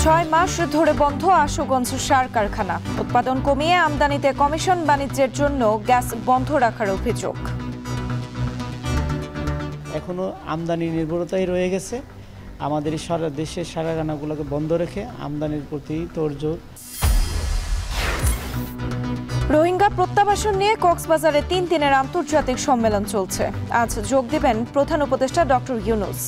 6 মাস ধরে বন্ধ আশুগঞ্জ সার কারখানা। উৎপাদন কমিয়ে আমদানিতে কমিশন বাণিজ্যের জন্য গ্যাস বন্ধ রাখার অভিযোগ। এখনো আমদানি নির্ভরতাই রয়ে গেছে। আমাদের সারা দেশের সার কারখানাগুলোকে বন্ধ রেখে আমদানির প্রতি তোড়জোড়। রোহিঙ্গা প্রত্যাবাসন নিয়ে কক্সবাজারে 3 দিনের আন্তর্জাতিক সম্মেলন চলছে। আজ যোগ দেবেন প্রধান উপদেষ্টা ডক্টর ইউনূস।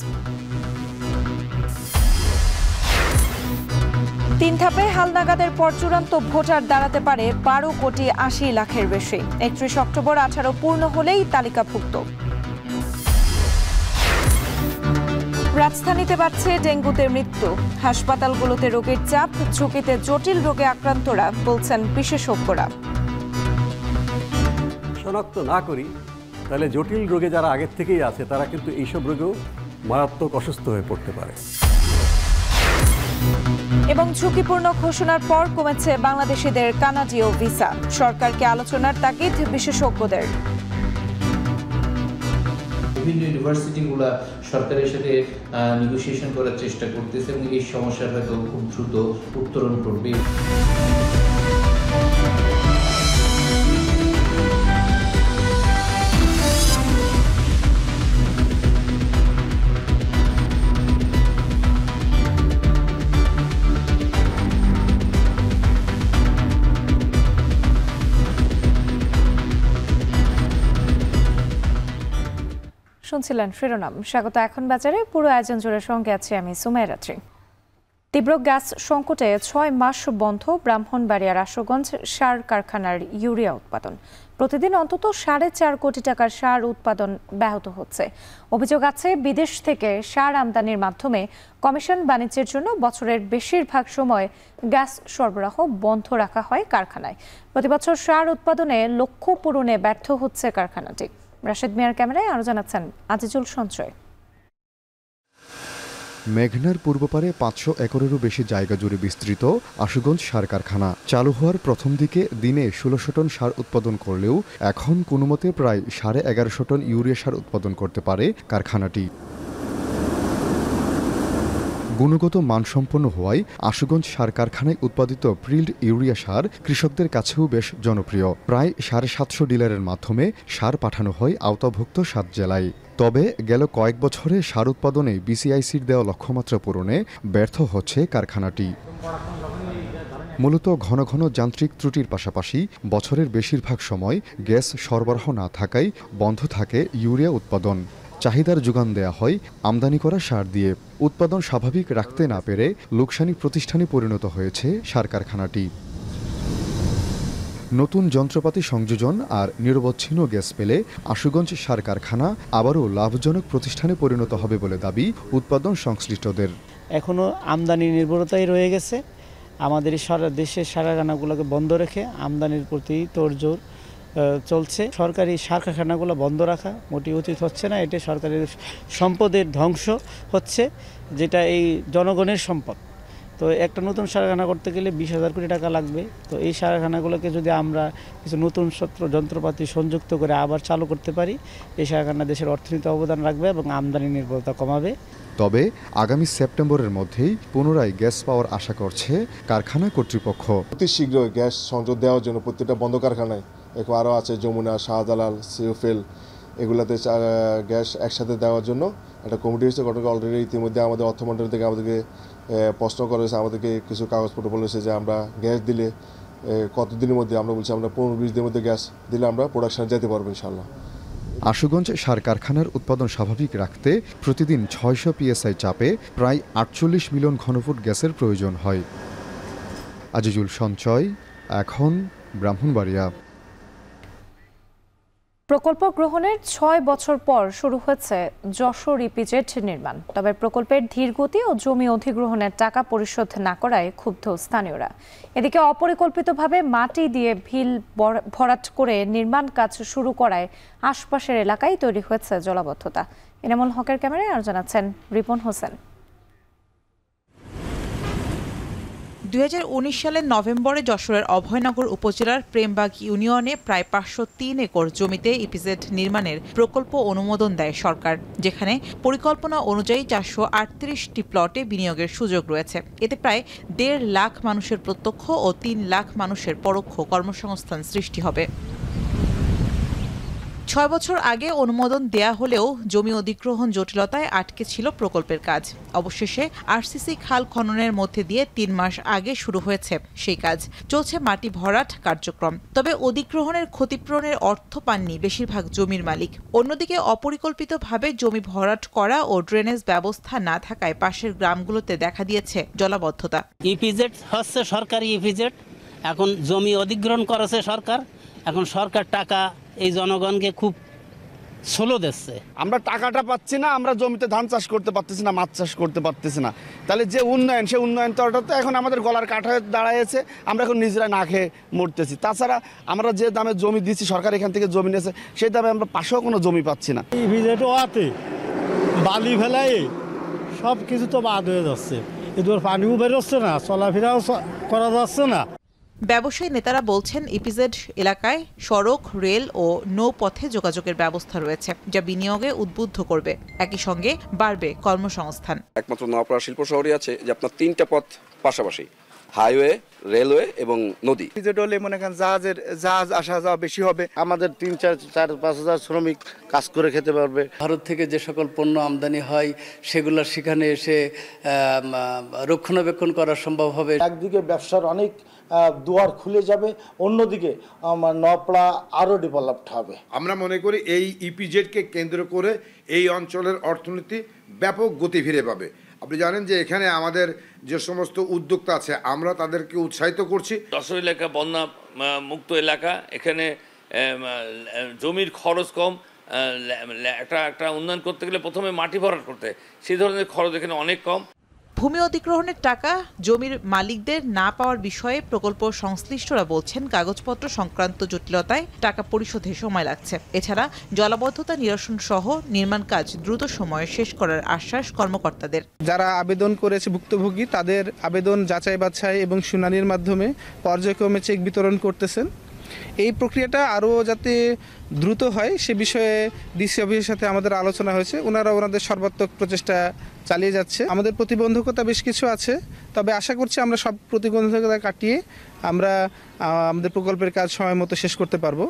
3 ধাপে হালনাগাদের পর চূড়ান্ত ভোটার দাঁড়াতে পারে 12,80,00,000-এর বেশি। 31 অক্টোবর 18 পূর্ণ হলেই তালিকাভুক্ত। রাজধানীতে বাড়ছে ডেঙ্গুতে মৃত্যু। হাসপাতালগুলোতে রোগীর চাপ, ঝুঁকিতে জটিল রোগে আক্রান্তরা, বলছেন বিশেষজ্ঞরা। শনাক্ত না করি তাহলে জটিল রোগে যারা আগের থেকেই আছে তারা কিন্তু এইসব রোগেও মারাত্মক অসুস্থ হয়ে পড়তে পারে। এবং ঝুঁকিপূর্ণ ঘোষণার পর কমেছে বাংলাদেশিদের কানাডীয় ভিসা। সরকারকে আলোচনার তাগিদ বিশেষজ্ঞদের। বিভিন্ন ইউনিভার্সিটিগুলো সরকারের সাথে নেগোসিয়েশন করার চেষ্টা করতেছে এবং এই সমস্যার হয়তো খুব দ্রুত উত্তরণ করবে। শুনছিলেন শিরোনাম। স্বাগত এখন বাজারে। পুরো আয়োজন জুড়ে সঙ্গে আছি আমি সুমাইয়া রাত্রি। তীব্র গ্যাস সংকটে 6 মাস বন্ধ ব্রাহ্মণবাড়িয়ার আশুগঞ্জ সার কারখানার ইউরিয়া উৎপাদন। প্রতিদিন অন্তত 4.5 কোটি টাকার সার উৎপাদন ব্যাহত হচ্ছে। অভিযোগ আছে বিদেশ থেকে সার আমদানির মাধ্যমে কমিশন বাণিজ্যের জন্য বছরের বেশিরভাগ সময় গ্যাস সরবরাহ বন্ধ রাখা হয় কারখানায়। প্রতিবছর সার উৎপাদনে লক্ষ্য পূরণে ব্যর্থ হচ্ছে কারখানাটি। রাশেদ মিয়ার ক্যামেরায় আরো জানাচ্ছেন আজিজুল সঞ্চয়। মেঘনার পূর্ব পারে 500 একরেরও বেশি জায়গা জুড়ে বিস্তৃত আশুগঞ্জ সার কারখানা। চালু হওয়ার প্রথম দিকে দিনে 1600 টন সার উৎপাদন করলেও এখন কোনোমতে প্রায় 1150 টন ইউরিয়া সার উৎপাদন করতে পারে কারখানাটি। গুণগত মানসম্পন্ন হওয়ায় আশুগঞ্জ সার কারখানায় উৎপাদিত প্রিল্ড ইউরিয়া সার কৃষকদের কাছেও বেশ জনপ্রিয়। প্রায় 750 ডিলারের মাধ্যমে সার পাঠানো হয় আওতাভুক্ত 7 জেলায়। তবে গেল কয়েক বছরে সার উৎপাদনে বিসিআইসির দেওয়া লক্ষ্যমাত্রা পূরণে ব্যর্থ হচ্ছে কারখানাটি। মূলত ঘন ঘন যান্ত্রিক ত্রুটির পাশাপাশি বছরের বেশিরভাগ সময় গ্যাস সরবরাহ না থাকায় বন্ধ থাকে ইউরিয়া উৎপাদন। চাহিদার যোগান দেয়া হয় আমদানি করা সার দিয়ে। উৎপাদন স্বাভাবিক রাখতে না পেরে লোকসানি প্রতিষ্ঠানে পরিণত হয়েছে সার কারখানাটি। নতুন যন্ত্রপাতি সংযোজন আর নিরবচ্ছিন্ন গ্যাস পেলে আশুগঞ্জ সার কারখানা আবারও লাভজনক প্রতিষ্ঠানে পরিণত হবে বলে দাবি উৎপাদন সংশ্লিষ্টদের। এখনো আমদানি নির্ভরতাই রয়ে গেছে। আমাদের সারা দেশের সার কারখানাগুলোকে বন্ধ রেখে আমদানির প্রতি তোড়জোড় চলছে। সরকারি সার কারখানাগুলো বন্ধ রাখা মোটেই উচিত হচ্ছে না। এটা সরকারের সম্পদের ধ্বংস হচ্ছে, যেটা এই জনগণের সম্পদ। তো একটা নতুন সার কারখানা করতে গেলে 20,000 কোটি টাকা লাগবে। তো এই সার কারখানাগুলোকে যদি আমরা কিছু নতুন যন্ত্রপাতি সংযুক্ত করে আবার চালু করতে পারি, এই সার কারখানা দেশের অর্থনীতি অবদান রাখবে এবং আমদানি নির্ভরতা কমাবে। তবে আগামী সেপ্টেম্বরের মধ্যেই পুনরায় গ্যাস পাওয়ার আশা করছে কারখানা কর্তৃপক্ষ। অতি শীঘ্রই গ্যাস সংযোগ দেওয়ার জন্য প্রত্যেকটা বন্ধ কারখানায়, আরও আছে যমুনা, শাহজালাল, সিওফেল, এগুলাতে গ্যাস একসাথে দেওয়ার জন্য একটা কমিটি হয়েছে গঠন। অলরেডি ইতিমধ্যে আমাদের অর্থ মন্ত্রণালয় থেকে আমাদেরকে প্রশ্ন করা হয়েছে, আমাদেরকে কিছু কাগজপত্র বলেছে যে আমরা গ্যাস দিলে কতদিনের মধ্যে, আমরা বলছি আমরা 15-20 দিনের মধ্যে গ্যাস দিলে আমরা প্রোডাকশনে যেতে পারবো ইনশাল্লাহ। আশুগঞ্জ সার কারখানার উৎপাদন স্বাভাবিক রাখতে প্রতিদিন 600 PSI চাপে প্রায় 48 মিলিয়ন ঘনফুট গ্যাসের প্রয়োজন হয়। আজিজুল সঞ্চয়, এখন ব্রাহ্মণবাড়িয়া। প্রকল্প গ্রহণের 6 বছর পর শুরু হয়েছে যশোর ইপিজেড নির্মাণ। তবে প্রকল্পের ধীরগতি ও জমি অধিগ্রহণের টাকা পরিশোধ না করায় ক্ষুব্ধ স্থানীয়রা। এদিকে অপরিকল্পিতভাবে মাটি দিয়ে ভিল ভরাট করে নির্মাণ কাজ শুরু করায় আশপাশের এলাকায় তৈরি হয়েছে জলাবদ্ধতা। এনামুল হকের ক্যামেরায় আর জানাচ্ছেন রিপন হোসেন। 2019 সালের নভেম্বরে যশোরের অভয়নগর উপজেলার প্রেমবাগ ইউনিয়নে প্রায় 503 একর জমিতে ইপিজেড নির্মাণের প্রকল্প অনুমোদন দেয় সরকার, যেখানে পরিকল্পনা অনুযায়ী 438টি প্লটে বিনিয়োগের সুযোগ রয়েছে। এতে প্রায় 1.5 লাখ মানুষের প্রত্যক্ষ ও 3 লাখ মানুষের পরোক্ষ কর্মসংস্থান সৃষ্টি হবে। 6 বছর আগে অনুমোদন দেয়া হলেও জমি অধিগ্রহণ জটিলতায় আটকে ছিল প্রকল্পের কাজ। অবশেষে আরসিসি খাল খননের মধ্যে দিয়ে 3 মাস আগে শুরু হয়েছে সেই কাজ। চলছে মাটি ভরাট কার্যক্রম। তবে অধিগ্রহণের ক্ষতিপূরণের অর্থ পাননি বেশিরভাগ জমির মালিক। অন্যদিকে অপরিকল্পিতভাবে জমি ভরাট করা ও ড্রেনেজ ব্যবস্থা না থাকায় পাশের গ্রামগুলোতে দেখা দিয়েছে জলাবদ্ধতা। ইপিজেড হচ্ছে সরকারি ইপিজেড, এখন জমি অধিগ্রহণ করেছে সরকার। এখন সরকার টাকা এই জনগণকে খুব স্লো দিচ্ছে। আমরা টাকাটা পাচ্ছি না, আমরা জমিতে ধান চাষ করতে পারতেছি না, মাছ চাষ করতে পারতেছি না। তাহলে যে উন্নয়ন, সে উন্নয়ন তো এখন আমাদের গলার কাঠ হয়ে দাঁড়াইছে। আমরা এখন নিজেরা না খেয়ে মরতেছি। তাছাড়া আমরা যে দামে জমি দিচ্ছি, সরকার এখান থেকে জমি নিয়েছে, সেই দামে আমরা পাশেও কোনো জমি পাচ্ছি না। বালি ফেলাই সব কিছু তো বাদ হয়ে যাচ্ছে, এদের পানিও বেরোচ্ছে না, চলাফেরাও করা যাচ্ছে না। ব্যবসায়ী নেতারা বলছেন ইপিজেড এলাকায় সড়ক, রেল ও নৌপথে যোগাযোগের ব্যবস্থা রয়েছে, যা বিনিয়োগে উদ্বুদ্ধ করবে। একই সঙ্গে বাড়বে কর্মসংস্থান। একমাত্র নওপাড়া শিল্প শহরই আছে যে আপনার 3টা পথ পাশাপাশি, হাইওয়ে, রেলওয়ে এবং নদী। ইপিজেড হলে মনে করেন জাহাজ আসা যাওয়া বেশি হবে। আমাদের 3-4-5 হাজার শ্রমিক কাজ করে খেতে পারবে। ভারত থেকে যে সকল পণ্য আমদানি হয় সেগুলো সেখানে এসে রক্ষণাবেক্ষণ করা সম্ভব হবে। একদিকে ব্যবসার অনেক দুয়ার খুলে যাবে, অন্যদিকে আমার নওপাড়া আরও ডেভেলপড হবে। আমরা মনে করি এই ইপিজেডকে কেন্দ্র করে এই অঞ্চলের অর্থনীতি ব্যাপক গতি ফিরে পাবে। আপনি জানেন যে এখানে আমাদের যে সমস্ত উদ্যোক্তা আছে, আমরা তাদেরকে উৎসাহিত করছি। যশোর এলাকা বন্যা মুক্ত এলাকা, এখানে জমির খরচ কম। একটা উন্নয়ন করতে গেলে প্রথমে মাটি ভরাট করতে, সেই ধরনের খরচ এখানে অনেক কম। ভূমি অধিগ্রহণের টাকা জমির মালিকদের না পাওয়ার বিষয়ে প্রকল্প সংশ্লিষ্টরা বলছেন কাগজপত্র সংক্রান্ত জটিলতায় টাকা পরিশোধে সময় লাগছে। এছাড়া জলাবদ্ধতা নিরসন সহ নির্মাণ কাজ দ্রুত সময়ে শেষ করার আশ্বাস কর্মকর্তাদের। যারা আবেদন করেছে ভুক্তভোগী, তাদের আবেদন যাচাই বাছাই এবং শুনানির মাধ্যমে পর্যায়ক্রমে চেক বিতরণ করতেছেন। এই প্রক্রিয়াটা আরও যাতে দ্রুত হয় সে বিষয়ে ডিসি অফিসের সাথে আমাদের আলোচনা হয়েছে। ওনারা ওনাদের সর্বাত্মক প্রচেষ্টা চালিয়ে যাচ্ছে। আমাদের প্রতিবন্ধকতা বেশ কিছু আছে, তবে আশা করছি আমরা সব প্রতিবন্ধকতা কাটিয়ে আমরা আমাদের প্রকল্পের কাজ সময় মতো শেষ করতে পারবো।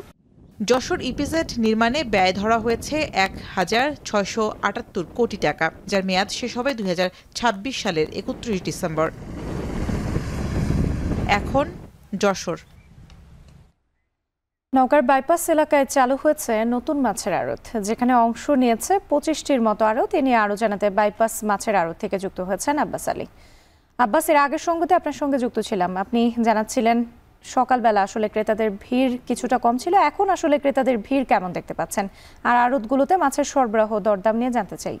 যশোর ইপিজেড নির্মাণে ব্যয় ধরা হয়েছে 1,678 কোটি টাকা, যার মেয়াদ শেষ হবে 2026 সালের 31 ডিসেম্বর। এখন যশোর। নওগাঁর বাইপাস এলাকায় চালু হয়েছে নতুন মাছের আড়ত, যেখানে অংশ নিয়েছে 25টির মতো আড়ত। এ নিয়ে আরও জানাতে বাইপাস মাছের আড়ত থেকে যুক্ত হয়েছেন আব্বাস আলী। আব্বাস, এর আগের সঙ্গতে আপনার সঙ্গে যুক্ত ছিলাম, আপনি জানাচ্ছিলেন সকালবেলা আসলে ক্রেতাদের ভিড় কিছুটা কম ছিল, এখন আসলে ক্রেতাদের ভিড় কেমন দেখতে পাচ্ছেন? আর আড়তগুলোতে মাছের সরবরাহ দরদাম নিয়ে জানতে চাই।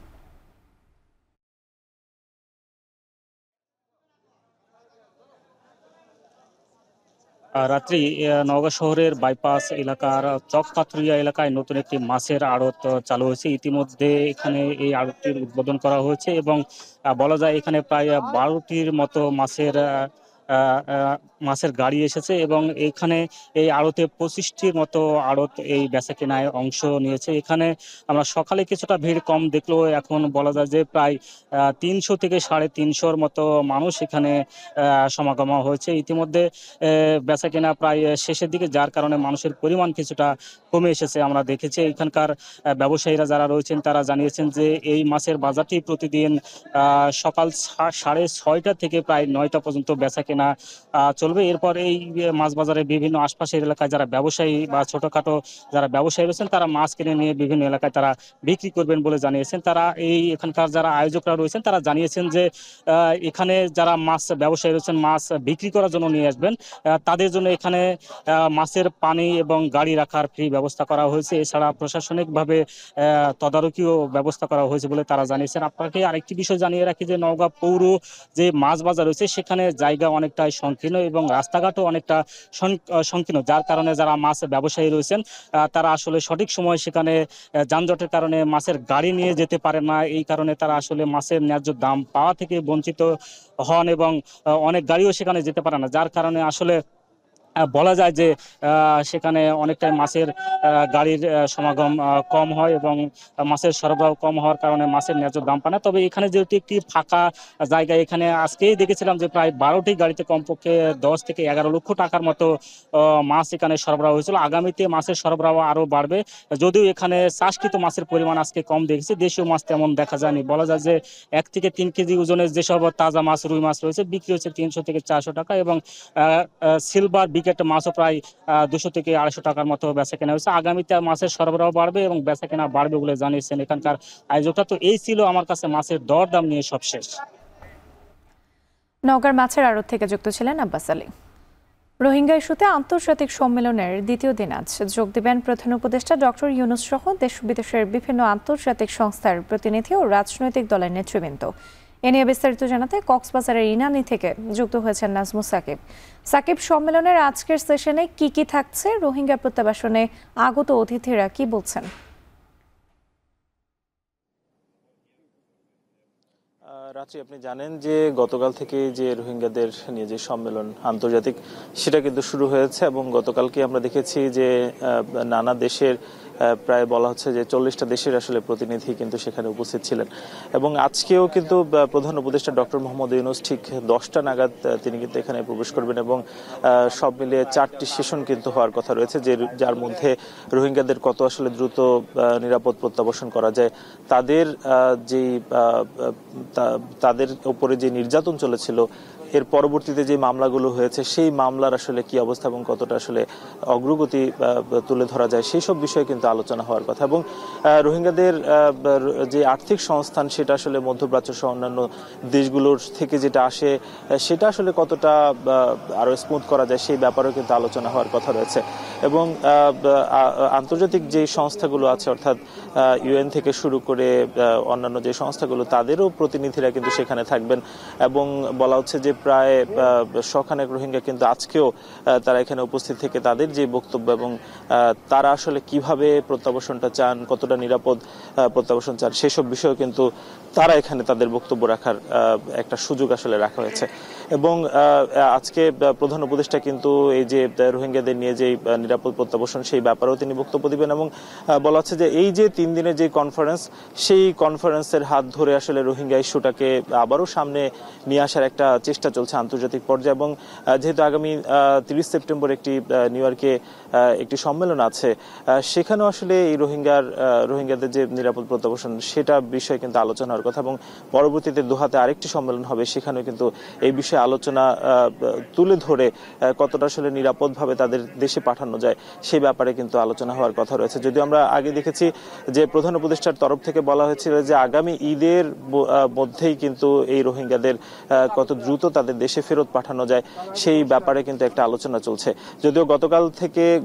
রাত্রি নওগাঁ শহরের বাইপাস এলাকার চকপাথরিয়া এলাকায় নতুন একটি মাছের আড়ত চালু হয়েছে। ইতিমধ্যে এখানে এই আড়তটির উদ্বোধন করা হয়েছে এবং বলা যায় এখানে প্রায় 12টির মতো মাছের গাড়ি এসেছে এবং এখানে এই আড়তে 25টির মতো আড়ত এই বেচা কেনায় অংশ নিয়েছে। এখানে আমরা সকালে কিছুটা ভিড় কম দেখলেও এখন বলা যায় যে প্রায় 300 থেকে 350 মতো মানুষ এখানে সমাগম হয়েছে। ইতিমধ্যে বেচা কেনা প্রায় শেষের দিকে, যার কারণে মানুষের পরিমাণ কিছুটা কমে এসেছে। আমরা দেখেছি এখানকার ব্যবসায়ীরা যারা রয়েছেন তারা জানিয়েছেন যে এই মাছের বাজারটি প্রতিদিন সকাল 6:30 থেকে প্রায় 9টা পর্যন্ত বেচা কেনা চলবে। এরপর এই মাছ বাজারে বিভিন্ন আশপাশের এলাকায় যারা ব্যবসায়ী বা ছোটখাটো যারা ব্যবসায়ী রয়েছেন তারা মাছ কিনে নিয়ে বিভিন্ন এলাকায় তারা বিক্রি করবেন বলে জানিয়েছেন। তারা এখানকার যারা আয়োজকরা রয়েছেন তারা জানিয়েছেন যে এখানে যারা মাছ ব্যবসায়ী রয়েছেন মাছ বিক্রি করার জন্য নিয়ে আসবেন, তাদের জন্য এখানে মাছের পানি এবং গাড়ি রাখার ফ্রি ব্যবস্থা করা হয়েছে। এছাড়া প্রশাসনিকভাবে তদারকিও ব্যবস্থা করা হয়েছে বলে তারা জানিয়েছেন। আপনাকে আরেকটি বিষয় জানিয়ে রাখি যে নওগাঁ পৌর যে মাছ বাজার রয়েছে সেখানে জায়গা অনেকটাই সংকীর্ণ এবং এবং রাস্তাঘাটও অনেকটা সংকীর্ণ, যার কারণে যারা মাছ ব্যবসায়ী রয়েছেন তারা আসলে সঠিক সময় সেখানে যানজটের কারণে মাছের গাড়ি নিয়ে যেতে পারে না। এই কারণে তারা আসলে মাছের ন্যায্য দাম পাওয়া থেকে বঞ্চিত হন এবং অনেক গাড়িও সেখানে যেতে পারে না, যার কারণে আসলে বলা যায় যে সেখানে অনেকটাই মাছের গাড়ির সমাগম কম হয় এবং মাছের সরবরাহ কম হওয়ার কারণে মাছের ন্যায্য দাম পায় না। তবে এখানে যেহেতু একটি ফাঁকা জায়গা, এখানে আজকেই দেখেছিলাম যে প্রায় 12টি গাড়িতে কমপক্ষে 10 থেকে 11 লক্ষ টাকার মতো মাছ এখানে সরবরাহ হয়েছিল। আগামীতে মাছের সরবরাহ আরও বাড়বে, যদিও এখানে চাষকৃত মাছের পরিমাণ আজকে কম দেখেছি, দেশীয় মাছ তেমন দেখা যায়নি। বলা যায় যে 1 থেকে 3 কেজি ওজনের যেসব তাজা মাছ, রুই মাছ রয়েছে বিক্রি হচ্ছে 300 থেকে 400 টাকা এবং সিলভার একটা মাছও প্রায় 200 থেকে 250 টাকার মতো বেচা কেনা হয়েছে। আগামীতে মাছের সরবরাহ বাড়বে এবং বেচা কেনা বাড়বে বলে জানিয়েছেন এখানকার আয়োজকরা। তো এই ছিল আমার কাছে মাছের দরদাম নিয়ে সবশেষ। নওগাঁর মাছের আড়ত থেকে যুক্ত ছিলেন আব্বাস আলী। রোহিঙ্গা ইস্যুতে আন্তর্জাতিক সম্মেলনের দ্বিতীয় দিন আজ যোগ দেবেন প্রধান উপদেষ্টা ডক্টর ইউনূস সহ দেশ বিদেশের বিভিন্ন আন্তর্জাতিক সংস্থার প্রতিনিধি ও রাজনৈতিক দলের নেতৃবৃন্দ। এ নিয়ে বিস্তারিত জানাতে কক্সবাজারের ইনানী থেকে যুক্ত হয়েছেন নাজমুস সাকিব। সাকিব, সম্মেলনের আজকের সেশনে কি কি থাকছে, রোহিঙ্গা প্রত্যাবাসনে আগত অতিথিরা কি বলছেন? রাত্রি, আপনি জানেন যে গতকাল থেকে যে রোহিঙ্গাদের নিয়ে যে সম্মেলন আন্তর্জাতিক, সেটা কিন্তু শুরু হয়েছে এবং গতকালকে আমরা দেখেছি যে নানা দেশের প্রায় বলা হচ্ছে যে 40টা দেশের আসলে প্রতিনিধি কিন্তু সেখানে উপস্থিত ছিলেন এবং আজকেও কিন্তু প্রধান উপদেষ্টা ডক্টর মোহাম্মদ ইউনূস ঠিক 10টা নাগাদ তিনি কিন্তু এখানে প্রবেশ করবেন এবং সব মিলিয়ে 4টি সেশন কিন্তু হওয়ার কথা রয়েছে, যার মধ্যে রোহিঙ্গাদের কত আসলে দ্রুত নিরাপদ প্রত্যাবাসন করা যায়, তাদের উপরে যে নির্যাতন চলেছিল, এর পরবর্তীতে যে মামলাগুলো হয়েছে সেই মামলার আসলে কি অবস্থা এবং কতটা আসলে অগ্রগতি তুলে ধরা যায়, সেই সব বিষয়ে কিন্তু আলোচনা হওয়ার কথা। এবং রোহিঙ্গাদের যে আর্থিক সংস্থান, সেটা আসলে মধ্যপ্রাচ্য সহ অন্যান্য দেশগুলোর থেকে যেটা আসে, সেটা আসলে কতটা আরো স্মুথ করা যায়, সেই ব্যাপারেও কিন্তু আলোচনা হওয়ার কথা রয়েছে। এবং আন্তর্জাতিক যে সংস্থাগুলো আছে, অর্থাৎ ইউএন থেকে শুরু করে অন্যান্য যে সংস্থাগুলো, তাদেরও প্রতিনিধিরা কিন্তু সেখানে থাকবেন এবং বলা হচ্ছে যে প্রায় 100 খানেক রোহিঙ্গা কিন্তু আজকেও তারা এখানে উপস্থিত থেকে তাদের যে বক্তব্য এবং তারা আসলে কিভাবে প্রত্যাবাসনটা চান, কতটা নিরাপদ প্রত্যাবাসন চান, সেসব বিষয়ে কিন্তু তারা এখানে তাদের বক্তব্য রাখার একটা সুযোগ আসলে রাখা হয়েছে। এবং আজকে প্রধান উপদেষ্টা কিন্তু এই যে রোহিঙ্গাদের নিয়ে যে নিরাপদ প্রত্যাবাসন, সেই ব্যাপারেও তিনি বক্তব্য দিবেন এবং বলা হচ্ছে যে এই যে 3 দিনের যে কনফারেন্স, সেই কনফারেন্সের হাত ধরে আসলে রোহিঙ্গা ইস্যুটাকে আবারও সামনে নিয়ে আসার একটা চেষ্টা চলছে আন্তর্জাতিক পর্যায়ে। এবং যেহেতু আগামী 30 সেপ্টেম্বর নিউ ইয়র্কে একটি সম্মেলন আছে, সেখানেও আসলে এই রোহিঙ্গাদের যে নিরাপদ প্রত্যাবাসন, সেটা বিষয়ে কিন্তু আলোচনা হওয়ার কথা এবং পরবর্তীতে দোহাতে আরেকটি সম্মেলন হবে, সেখানেও কিন্তু এই বিষয়ে আলোচনা তুলে ধরে কতটা আসলে নিরাপদভাবে তাদের দেশে পাঠানো যায়, সেই ব্যাপারে কিন্তু আলোচনা হওয়ার কথা রয়েছে। যদিও আমরা আগে দেখেছি যে প্রধান উপদেষ্টার তরফ থেকে বলা হয়েছিল যে আগামী ঈদের মধ্যেই কিন্তু এই রোহিঙ্গাদের কত দ্রুত তাদের দেশে ফেরত পাঠানো যায়, সেই ব্যাপারে কিন্তু একটা আলোচনা চলছে। যদিও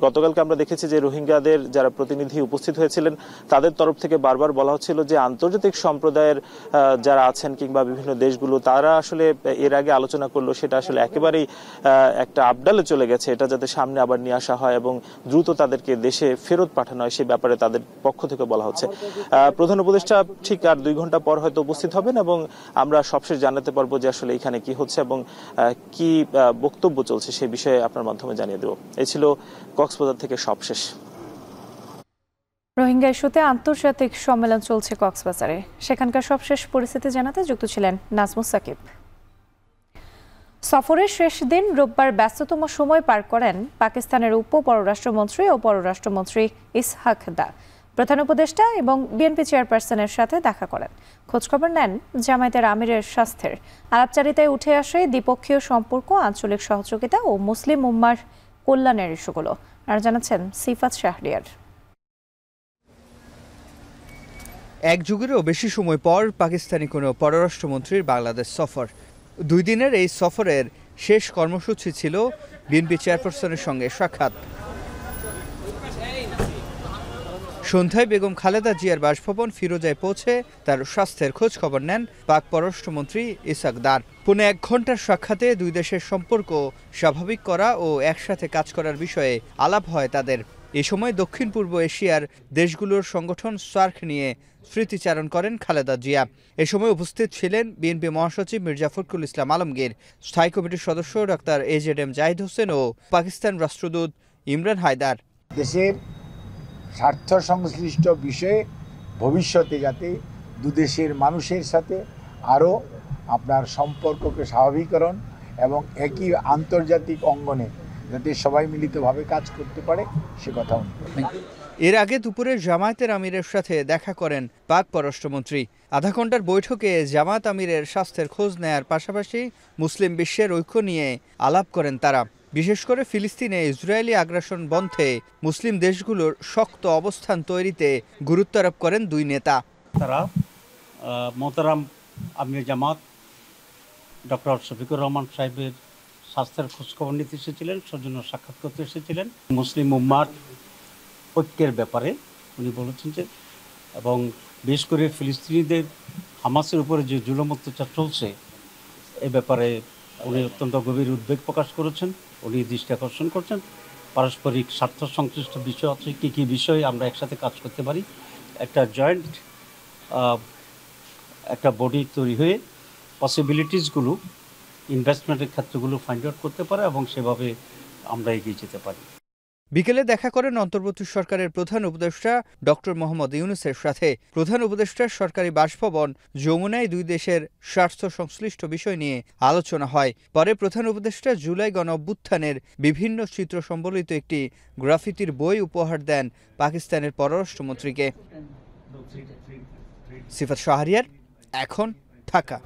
গতকালকে আমরা দেখেছি যে রোহিঙ্গাদের যারা প্রতিনিধি উপস্থিত হয়েছিলেন, তাদের তরফ থেকে বারবার বলা হচ্ছিল যে আন্তর্জাতিক সম্প্রদায়ের যারা আছেন কিংবা বিভিন্ন দেশগুলো, তারা আসলে এর আগে আলোচনা করলো, সেটা আসলে একেবারেই একটা আপডালে চলে গেছে, এটা যাতে সামনে আবার নিয়ে আসা হয় এবং দ্রুত তাদেরকে দেশে ফেরত পাঠানো হয়, সেই ব্যাপারে তাদের পক্ষ থেকে বলা হচ্ছে। প্রধান উপদেষ্টা ঠিক আর 2 ঘন্টা পর হয়তো উপস্থিত হবেন এবং আমরা সবশেষ জানাতে পারবো যে আসলে এখানে কি হচ্ছে এবং কি বক্তব্য চলছে, সেই বিষয়ে আপনার মাধ্যমে জানিয়ে দেব। এই ছিল কক্সবাজার থেকে সবশেষ। রোহিঙ্গা ইস্যুতে আন্তর্জাতিক সম্মেলন চলছে কক্সবাজারে, সেখানকার সবশেষ পরিস্থিতি জানাতে যুক্ত ছিলেন নাজমুস সাকিব। সফরের শেষ দিন রোববার ব্যস্ততম সময় পার করেন পাকিস্তানের উপ পররাষ্ট্রমন্ত্রী ও পররাষ্ট্রমন্ত্রী ইসহাক দা। প্রধান উপদেষ্টা এবং বিএনপি চেয়ারপারসনের সাথে দেখা করেন, খোঁজখবর নেন জামায়াতের আমিরের স্বাস্থ্যের। আলাপচারিতায় উঠে আসে দ্বিপক্ষীয় সম্পর্ক, আঞ্চলিক সহযোগিতা ও মুসলিম উম্মার কল্যাণের ইস্যুগুলো। আর জানাচ্ছেন সিফাত শাহরিয়ার। 1 যুগেরও বেশি সময় পর পাকিস্তানি কোনো পররাষ্ট্রমন্ত্রীর বাংলাদেশ সফর। 2 দিনের এই সফরের শেষ কর্মসূচি ছিল বিএনপি চেয়ারপারসনের সঙ্গে সাক্ষাৎ। সন্ধ্যায় বেগম খালেদা জিয়ার বাসভবন ফিরোজায় পৌঁছে তার স্বাস্থ্যের খোঁজ খবর নেন পাক পররাষ্ট্রমন্ত্রী ইসাক দার। পৌনে 1 ঘন্টার সাক্ষাতে দুই দেশের সম্পর্ক স্বাভাবিক করা ও একসাথে কাজ করার বিষয়ে আলাপ হয় তাদের। এ সময় দক্ষিণ পূর্ব এশিয়ার দেশগুলোর সংগঠন সার্ক নিয়ে স্মৃতিচারণ করেন খালেদা জিয়া। এ সময় উপস্থিত ছিলেন বিএনপি মহাসচিব মির্জা ফখরুল ইসলাম আলমগীর, স্থায়ী কমিটির সদস্য ডাক্তার AZM জাহিদ হোসেন ও পাকিস্তান রাষ্ট্রদূত ইমরান হায়দার। দেশের স্বার্থ সংশ্লিষ্ট বিষয়ে ভবিষ্যতে যাতে দুদেশের মানুষের সাথে আরও আপনার সম্পর্ককে স্বাভাবিকরণ এবং একই আন্তর্জাতিক অঙ্গনে যাতে সবাই মিলিতভাবে কাজ করতে পারে সে কথা। এর আগে দুপুরে জামায়াতের আমিরের সাথে দেখা করেন পাক পররাষ্ট্রমন্ত্রী। আধা ঘন্টার বৈঠকে জামায়াত আমিরের স্বাস্থ্যের খোঁজ নেয়ার পাশাপাশি মুসলিম বিশ্বের ঐক্য নিয়ে আলাপ করেন তারা। বিশেষ করে ফিলিস্তিনে ইসরায়েলি আগ্রাসন বন্ধে মুসলিম দেশগুলোর শক্ত অবস্থান তৈরিতে গুরুত্ব আরোপ করেন দুই নেতা। তারা মোহতারাম আমির জামাত ডক্টর শফিকুর রহমান সাহেবের স্বাস্থ্যের খোঁজখবর নিতে এসেছিলেন, সৌজন্য সাক্ষাৎ করতে এসেছিলেন। মুসলিম উম্মার ঐক্যের ব্যাপারে উনি বলেছেন যে, এবং বিশেষ করে ফিলিস্তিনিদের হামাসের উপরে যে জুলুম অত্যাচার চলছে এ ব্যাপারে উনি অত্যন্ত গভীর উদ্বেগ প্রকাশ করেছেন। উনি দৃষ্টি আকর্ষণ করছেন পারস্পরিক স্বার্থ সংশ্লিষ্ট বিষয় আছে, কী কী বিষয়ে আমরা একসাথে কাজ করতে পারি। একটা জয়েন্ট একটা বডি তৈরি হয়ে পসিবিলিটিসগুলো ইনভেস্টমেন্টের ক্ষেত্রগুলো ফাইন্ড আউট করতে পারে এবং সেভাবে আমরা এগিয়ে যেতে পারি। বিকেলে দেখা করেন অন্তর্বর্তী সরকারের প্রধান উপদেষ্টা ডক্টর মোহাম্মদ ইউনূসের সাথে। প্রধান উপদেষ্টার সরকারি বাসভবন যমুনায় দুই দেশের স্বার্থ সংশ্লিষ্ট বিষয় নিয়ে আলোচনা হয়। পরে প্রধান উপদেষ্টা জুলাই গণঅভ্যুত্থানের বিভিন্ন চিত্র সম্বলিত একটি গ্রাফিতির বই উপহার দেন পাকিস্তানের পররাষ্ট্রমন্ত্রীকে। সিফাত শাহরিয়ার, এখন ঢাকা।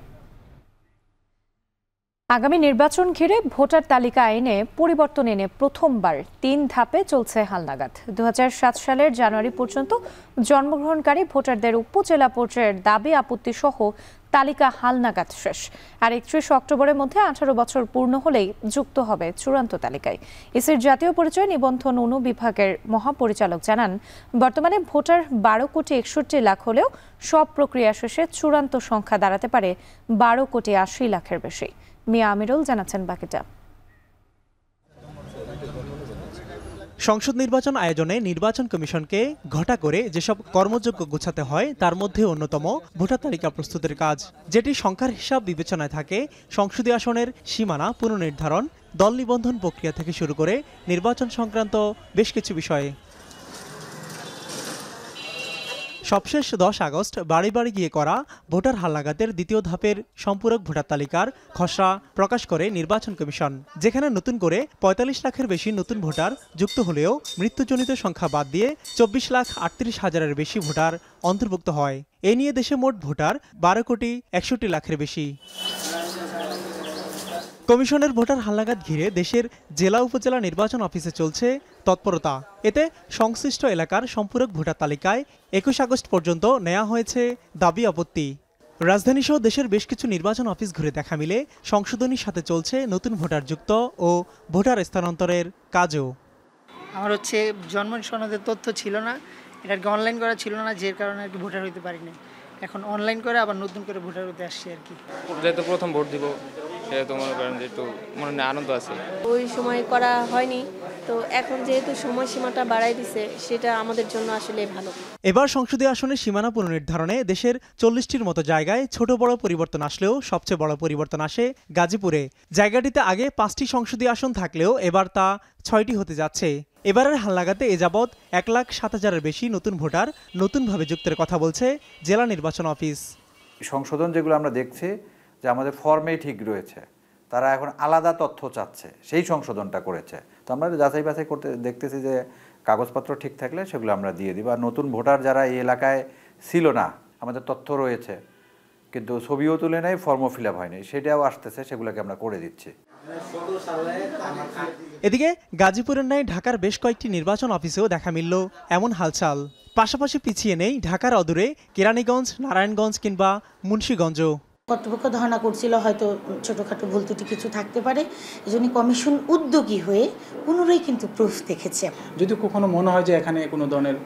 আগামী নির্বাচন ঘিরে ভোটার তালিকা আইনে পরিবর্তন এনে প্রথমবার 3 ধাপে চলছে হালনাগাদ। 2007 সালের জানুয়ারি পর্যন্ত জন্মগ্রহণকারী ভোটারদের উপজেলা পর্যায়ের দাবি আপত্তি সহ তালিকা হালনাগাদ শেষ। আর 31 অক্টোবরের মধ্যে 18 বছর পূর্ণ হলেই যুক্ত হবে চূড়ান্ত তালিকায়। ইসির জাতীয় পরিচয় নিবন্ধন বিভাগের মহাপরিচালক জানান, বর্তমানে ভোটার 12,61,00,000 হলেও সব প্রক্রিয়া শেষে চূড়ান্ত সংখ্যা দাঁড়াতে পারে 12,80,00,000-এর বেশি। মিয়া আমিরুল জানাচ্ছেন বাকিটা। সংসদ নির্বাচন আয়োজনে নির্বাচন কমিশনকে ঘটা করে যেসব কর্মযোগ্য গোছাতে হয় তার মধ্যে অন্যতম ভোটার তালিকা প্রস্তুতের কাজ, যেটি সংখ্যার হিসাব বিবেচনায় থাকে সংসদীয় আসনের সীমানা পুনর্নির্ধারণ, দল নিবন্ধন প্রক্রিয়া থেকে শুরু করে নির্বাচন সংক্রান্ত বেশ কিছু বিষয়ে। সবশেষ 10 আগস্ট বাড়ি বাড়ি গিয়ে করা ভোটার হালনাগাদের দ্বিতীয় ধাপের সম্পূরক ভোটার তালিকার খসড়া প্রকাশ করে নির্বাচন কমিশন, যেখানে নতুন করে 45 লাখের বেশি নতুন ভোটার যুক্ত হলেও মৃত্যুজনিত সংখ্যা বাদ দিয়ে 24,38,000-এর বেশি ভোটার অন্তর্ভুক্ত হয়। এ নিয়ে দেশে মোট ভোটার 12,61,00,000-এর বেশি। কমিশনের ভোটার হালনাগাদ ঘিরে দেশের জেলা উপজেলা নির্বাচন অফিসে চলছে তৎপরতা। এতে সংশ্লিষ্ট এলাকার সম্পূরক ভোটার তালিকায় 21 আগস্ট পর্যন্ত নেওয়া হয়েছে দাবি আপত্তি। রাজধানীসহ দেশের বেশ কিছু নির্বাচন অফিস ঘুরে দেখা মিলে সংশোধনীর সাথে চলছে নতুন ভোটার যুক্ত ও ভোটার স্থানান্তরের কাজও। আমার জন্ম সনদের তথ্য ছিল না, এটাকে অনলাইন করা ছিল না, যে কারণে আর কি ভোটার হতে পারিনি। এখন অনলাইন করে আবার নতুন করে ভোটার হতে আসছি আর কি। যেহেতু প্রথম ভোট দিব সেহেতু মনে করেন যে একটু মনে আনন্দ আছে। ওই সময় করা হয়নি, তো এখন যেহেতু সময়সীমাটা বাড়াই দিছে সেটা আমাদের জন্য আসলে ভালো। এবার সংসদীয় আসনের সীমানা পুনর্নির্ধারণে দেশের 40টির মতো জায়গায় ছোট বড় পরিবর্তন আসলেও সবচেয়ে বড় পরিবর্তন আসে গাজীপুরে। জায়গাটিতে আগে 5টি সংসদীয় আসন থাকলেও এবার তা 6টি হতে যাচ্ছে। এবারের হালনাগাদে এ যাবৎ 1,07,000-এর বেশি নতুন ভোটার নতুনভাবে যুক্তের কথা বলছে জেলা নির্বাচন অফিস। সংশোধন যেগুলো আমরা দেখছি যে আমাদের ফর্মেই ঠিক রয়েছে, তারা এখন আলাদা তথ্য চাচ্ছে, সেই সংশোধনটা করেছে। তো আমরা যাচাই বাছাই করতে দেখতেছি যে কাগজপত্র ঠিক থাকলে সেগুলো আমরা দিয়ে দিব। আর নতুন ভোটার যারা এই এলাকায় ছিল না, আমাদের তথ্য রয়েছে কিন্তু ছবিও তুলে নেই, ফর্মও ফিল আপ হয়নি, সেটাও আসতেছে, সেগুলোকে আমরা করে দিচ্ছি। এদিকে গাজীপুরের ন্যায় ঢাকার বেশ কয়েকটি নির্বাচন অফিসেও দেখা মিলল এমন হালচাল। পাশাপাশি পিছিয়ে নেই ঢাকার অদূরে কেরানীগঞ্জ, নারায়ণগঞ্জ কিংবা মুন্সিগঞ্জও। কর্তৃপক্ষ ধারণা করছিল হয়তো ছোটোখাটো ভুল ত্রুটি কিছু থাকতে পারে, এজন্য কমিশন উদ্যোগী হয়ে পুনরায় কিন্তু প্রুফ দেখেছে। যদি কখনো মনে হয় যে এখানে কোনো ধরনের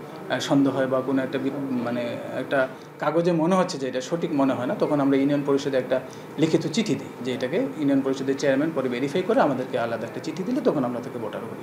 সন্দেহ হয় বা কোনো একটা মানে একটা কাগজে মনে হচ্ছে যে এটা সঠিক মনে হয় না, তখন আমরা ইউনিয়ন পরিষদে একটা লিখিত চিঠি দিই, যে এটাকে ইউনিয়ন পরিষদের চেয়ারম্যান পরে ভেরিফাই করে আমাদেরকে আলাদা একটা চিঠি দিলে তখন আমরা তাকে ভোটার করি।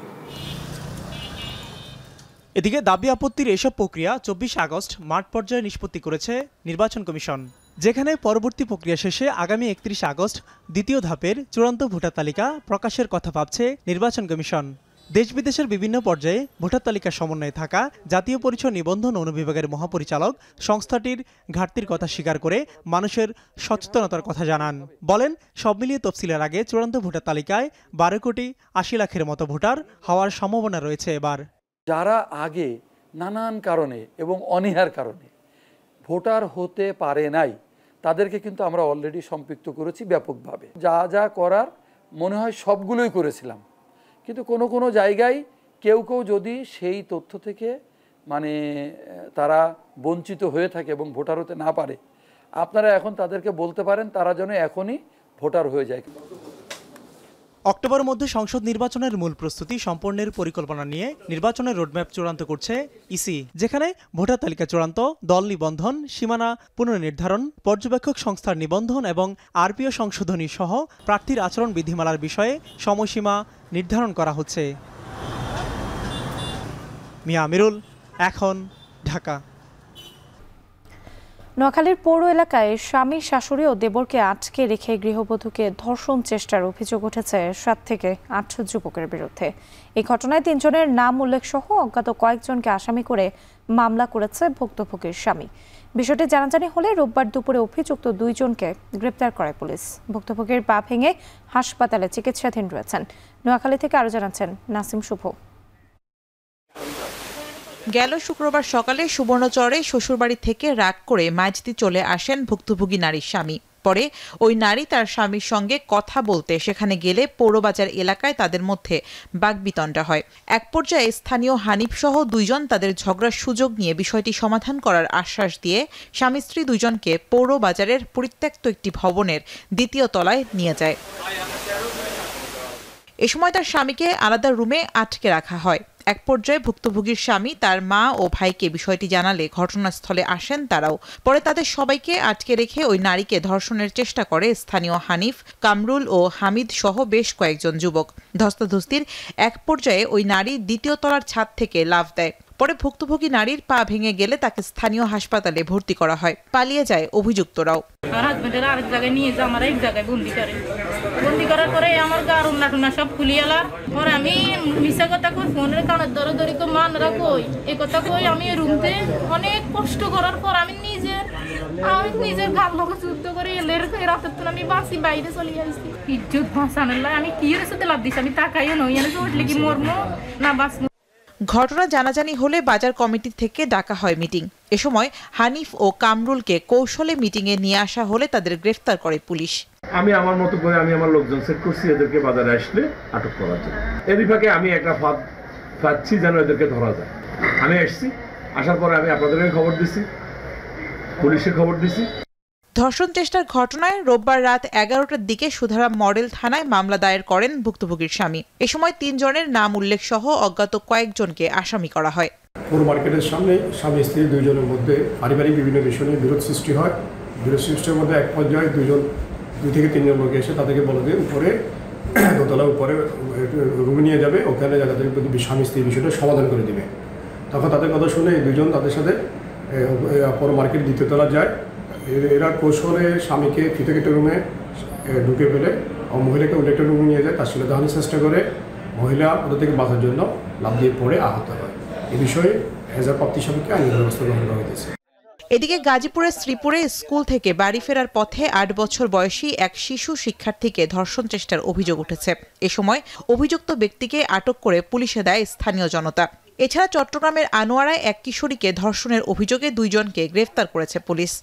এদিকে দাবি আপত্তির এসব প্রক্রিয়া 24 আগস্ট মাঠ পর্যায়ে নিষ্পত্তি করেছে নির্বাচন কমিশন, যেখানে পরবর্তী প্রক্রিয়া শেষে আগামী 31 আগস্ট দ্বিতীয় ধাপের চূড়ান্ত ভোটার তালিকা প্রকাশের কথা ভাবছে নির্বাচন কমিশন। দেশ বিদেশের বিভিন্ন পর্যায়ে ভোটার তালিকার সমন্বয়ে থাকা জাতীয় পরিচয় নিবন্ধন অনুবিভাগের মহাপরিচালক সংস্থাটির ঘাটতির কথা স্বীকার করে মানুষের সচেতনতার কথা জানান। বলেন, সব মিলিয়ে তফসিলের আগে চূড়ান্ত ভোটার তালিকায় 12 কোটি 80 লাখের মতো ভোটার হওয়ার সম্ভাবনা রয়েছে এবার। যারা আগে নানান কারণে এবং অনীহার কারণে ভোটার হতে পারে নাই, তাদেরকে কিন্তু আমরা অলরেডি সম্পৃক্ত করেছি ব্যাপকভাবে। যা যা করার মনে হয় সবগুলোই করেছিলাম, কিন্তু কোনো কোনো জায়গায় কেউ কেউ যদি সেই তথ্য থেকে মানে তারা বঞ্চিত হয়ে থাকে এবং ভোটার হতে না পারে, আপনারা এখন তাদেরকে বলতে পারেন তারা যেন এখনই ভোটার হয়ে যায়। অক্টোবরের মধ্যে সংসদ নির্বাচনের মূল প্রস্তুতি সম্পন্নের পরিকল্পনা নিয়ে নির্বাচনের রোডম্যাপ চূড়ান্ত করছে ইসি, যেখানে ভোটার তালিকা চূড়ান্ত, দল নিবন্ধন, সীমানা পুনর্নির্ধারণ, পর্যবেক্ষক সংস্থার নিবন্ধন এবং আরপিও সংশোধনী সহ প্রার্থীর আচরণ বিধিমালার বিষয়ে সময়সীমা নির্ধারণ করা হচ্ছে। মিয়া আমিরুল, এখন, ঢাকা। নোয়াখালীর পৌর এলাকায় স্বামী, শাশুড়ি ও দেবরকে আটকে রেখে গৃহবধূকে ধর্ষণ চেষ্টার অভিযোগ উঠেছে 7 থেকে 8 যুবকের বিরুদ্ধে। এই ঘটনায় 3 জনের নাম উল্লেখ সহ অজ্ঞাত কয়েকজনকে আসামি করে মামলা করেছে ভুক্তভোগীর স্বামী। বিষয়টি জানাজানি হলে রোববার দুপুরে অভিযুক্ত 2 জনকে গ্রেপ্তার করে পুলিশ। ভুক্তভোগীর পা ভেঙে হাসপাতালে চিকিৎসাধীন রয়েছেন। নোয়াখালী থেকে আরো জানাচ্ছেন নাসিম শুভ। গেল শুক্রবার সকালে সুবর্ণচরে শ্বশুরবাড়ি থেকে রাগ করে মাইজদি চলে আসেন ভুক্তভোগী নারীর স্বামী। পরে ওই নারী তার স্বামীর সঙ্গে কথা বলতে সেখানে গেলে পৌরবাজার এলাকায় তাদের মধ্যে বাকবিতণ্ডা হয়। এক পর্যায়ে স্থানীয় হানিফ সহ 2 জন তাদের ঝগড়ার সুযোগ নিয়ে বিষয়টি সমাধান করার আশ্বাস দিয়ে স্বামী স্ত্রী 2 জনকে পৌরবাজারের পরিত্যক্ত একটি ভবনের 2য় তলায় নিয়ে যায়। এ সময় তার স্বামীকে আলাদা রুমে আটকে রাখা হয়। এক পর্যায়ে ভুক্তভোগীর স্বামী তার মা ও ভাইকে বিষয়টি জানালে ঘটনাস্থলে আসেন তারাও। পরে তাদের সবাইকে আটকে রেখে ওই নারীকে ধর্ষণের চেষ্টা করে স্থানীয় হানিফ, কামরুল ও হামিদ সহ বেশ কয়েকজন যুবক। ধস্তাধস্তির এক পর্যায়ে ওই নারী 2য় তলার ছাদ থেকে লাফ দেয়। পরে ভুক্তভোগী নারীর পা ভেঙে গেলে তাকে স্থানীয় হাসপাতালে ভর্তি করা হয়। পালিয়ে যায় অভিযুক্তরাও। আরেক জায়গায় নিয়ে যা আমার এক জায়গায় বন্দি করার পরে আমার গা রুন্না সব খুলিয়ে এলার পরে আমি মিশা কথা কই, ফোনের কানের দরদরি কই, মানরা কই, এ কথা কই। আমি রুমতে অনেক কষ্ট করার পর আমি নিজের গাল লোক যুদ্ধ করে এলের রাতের তো আমি বাসি বাইরে চলে আসছি। ইজ্জত ভাসানের লাই আমি কি রেসে লাভ দিছি, আমি তাকাইও নই, আমি উঠলে কি মরমো না বাঁচবো। ঘটনা জানাজানি হলে বাজার কমিটি থেকে ডাকা হয় মিটিং। এ সময় হানিফ ও কামরুলকে কৌশলে মিটিংয়ে নিয়ে আসা হলে তাদের গ্রেফতার করে পুলিশ। আমি আমার মতো করে আমি আমার লোকজন সেট করছি এদেরকে বাজারে আসলে আটক করার জন্য। এর বিভাগে আমি একটা ফাঁদ পাচ্ছি যেন এদেরকে ধরা যায়। আমি আসছি, আসার পরে আমি আপনাদেরকে খবর দিছি, পুলিশে খবর দিছি। ধর্ষণ চেষ্টার ঘটনায় রোববার রাত 11টার দিকে সুধারাম মডেল থানায় মামলা দায়ের করেন ভুক্তভোগীর স্বামী। এ সময় 3 জনের নাম উল্লেখ সহ অজ্ঞাত কয়েকজনকে আসামি করা হয়। পুরো মার্কেটের সামনে স্বামী স্ত্রী 2 জনের মধ্যে পারিবারিক বিভিন্ন বিষয় নিয়ে বিরোধ সৃষ্টি হয়। বিরোধ সৃষ্টির মধ্যে এক পর্যায়ে 2 থেকে 3 জন লোক এসে তাদেরকে বলে দিয়ে উপরে দোতলা উপরে রুমে নিয়ে যাবে, ওখানে তাদের স্বামী স্ত্রী বিষয়টা সমাধান করে দিবে। তখন তাদের কথা শুনে এই 2 জন তাদের সাথে পুরো মার্কেট 2য় তলা যায়। এরা কৌশলে স্বামীকে ফিতে রুমে ঢুকে ফেলে মহিলাকে অন্য একটা রুমে নিয়ে যায়, তার সাথে দেখানোর চেষ্টা করে। মহিলা ওদের থেকে বাঁচার জন্য লাফ দিয়ে পড়ে আহত হয়। এই বিষয়ে হেজারপ্রাপ্তি সাপেক্ষে আইনি ব্যবস্থা গ্রহণ করা হয়েছে। এদিকে গাজীপুরের শ্রীপুরে স্কুল থেকে বাড়ি ফেরার পথে 8 বছর বয়সী এক শিশু শিক্ষার্থীকে ধর্ষণ চেষ্টার অভিযোগ উঠেছে। এ সময় অভিযুক্ত ব্যক্তিকে আটক করে পুলিশে দেয় স্থানীয় জনতা। এছাড়া চট্টগ্রামের আনোয়ারায় এক কিশোরীকে ধর্ষণের অভিযোগে 2 জনকে গ্রেফতার করেছে পুলিশ।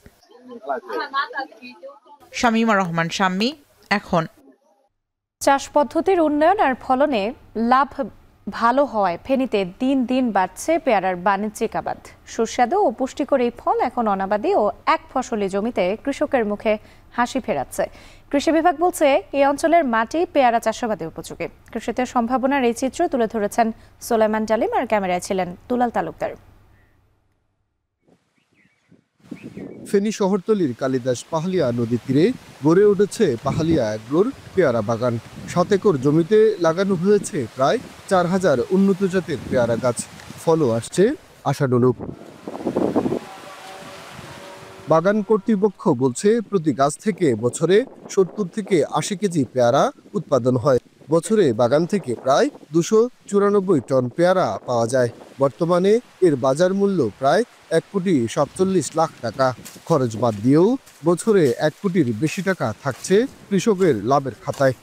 শামীমা রহমান শাম্মী, এখন। চাষ পদ্ধতির উন্নয়ন আর ফলনে লাভ ভালো হওয়ায় ফেনীতে দিন দিন বাড়ছে পেয়ারার বাণিজ্যিক আবাদ। সুস্বাদু ও পুষ্টিকর এই ফল এখন অনাবাদী ও এক ফসলি জমিতে কৃষকের মুখে হাসি ফেরাচ্ছে। কৃষি বিভাগ বলছে এই অঞ্চলের মাটি পেয়ারা চাষাবাদে উপযোগী। কৃষিতে সম্ভাবনার এই চিত্র তুলে ধরেছেন সোলাইমান ডালিম, আর ক্যামেরায় ছিলেন দুলাল তালুকদার। ফেনী শহরতলির কালিদাস পাহালিয়া নদীর তীরে গড়ে উঠেছে পাহালিয়া অ্যাগ্রোর পেয়ারা বাগান। 7 একর জমিতে লাগানো হয়েছে প্রায় 4000 উন্নত জাতের পেয়ারা গাছ। ফলও আসছে আশানুরূপ। বাগান কর্তৃপক্ষ বলছে প্রতি গাছ থেকে বছরে 70 থেকে 80 কেজি পেয়ারা উৎপাদন হয়। বছরে বাগান থেকে প্রায় 294 টন পেয়ারা পাওয়া যায়। বর্তমানে এর বাজার মূল্য প্রায় 1,47 লাখ টাকা। খরচ বাদ দিয়েও বছরে 1 কোটির বেশি টাকা থাকছে কৃষকের লাভের খাতায়।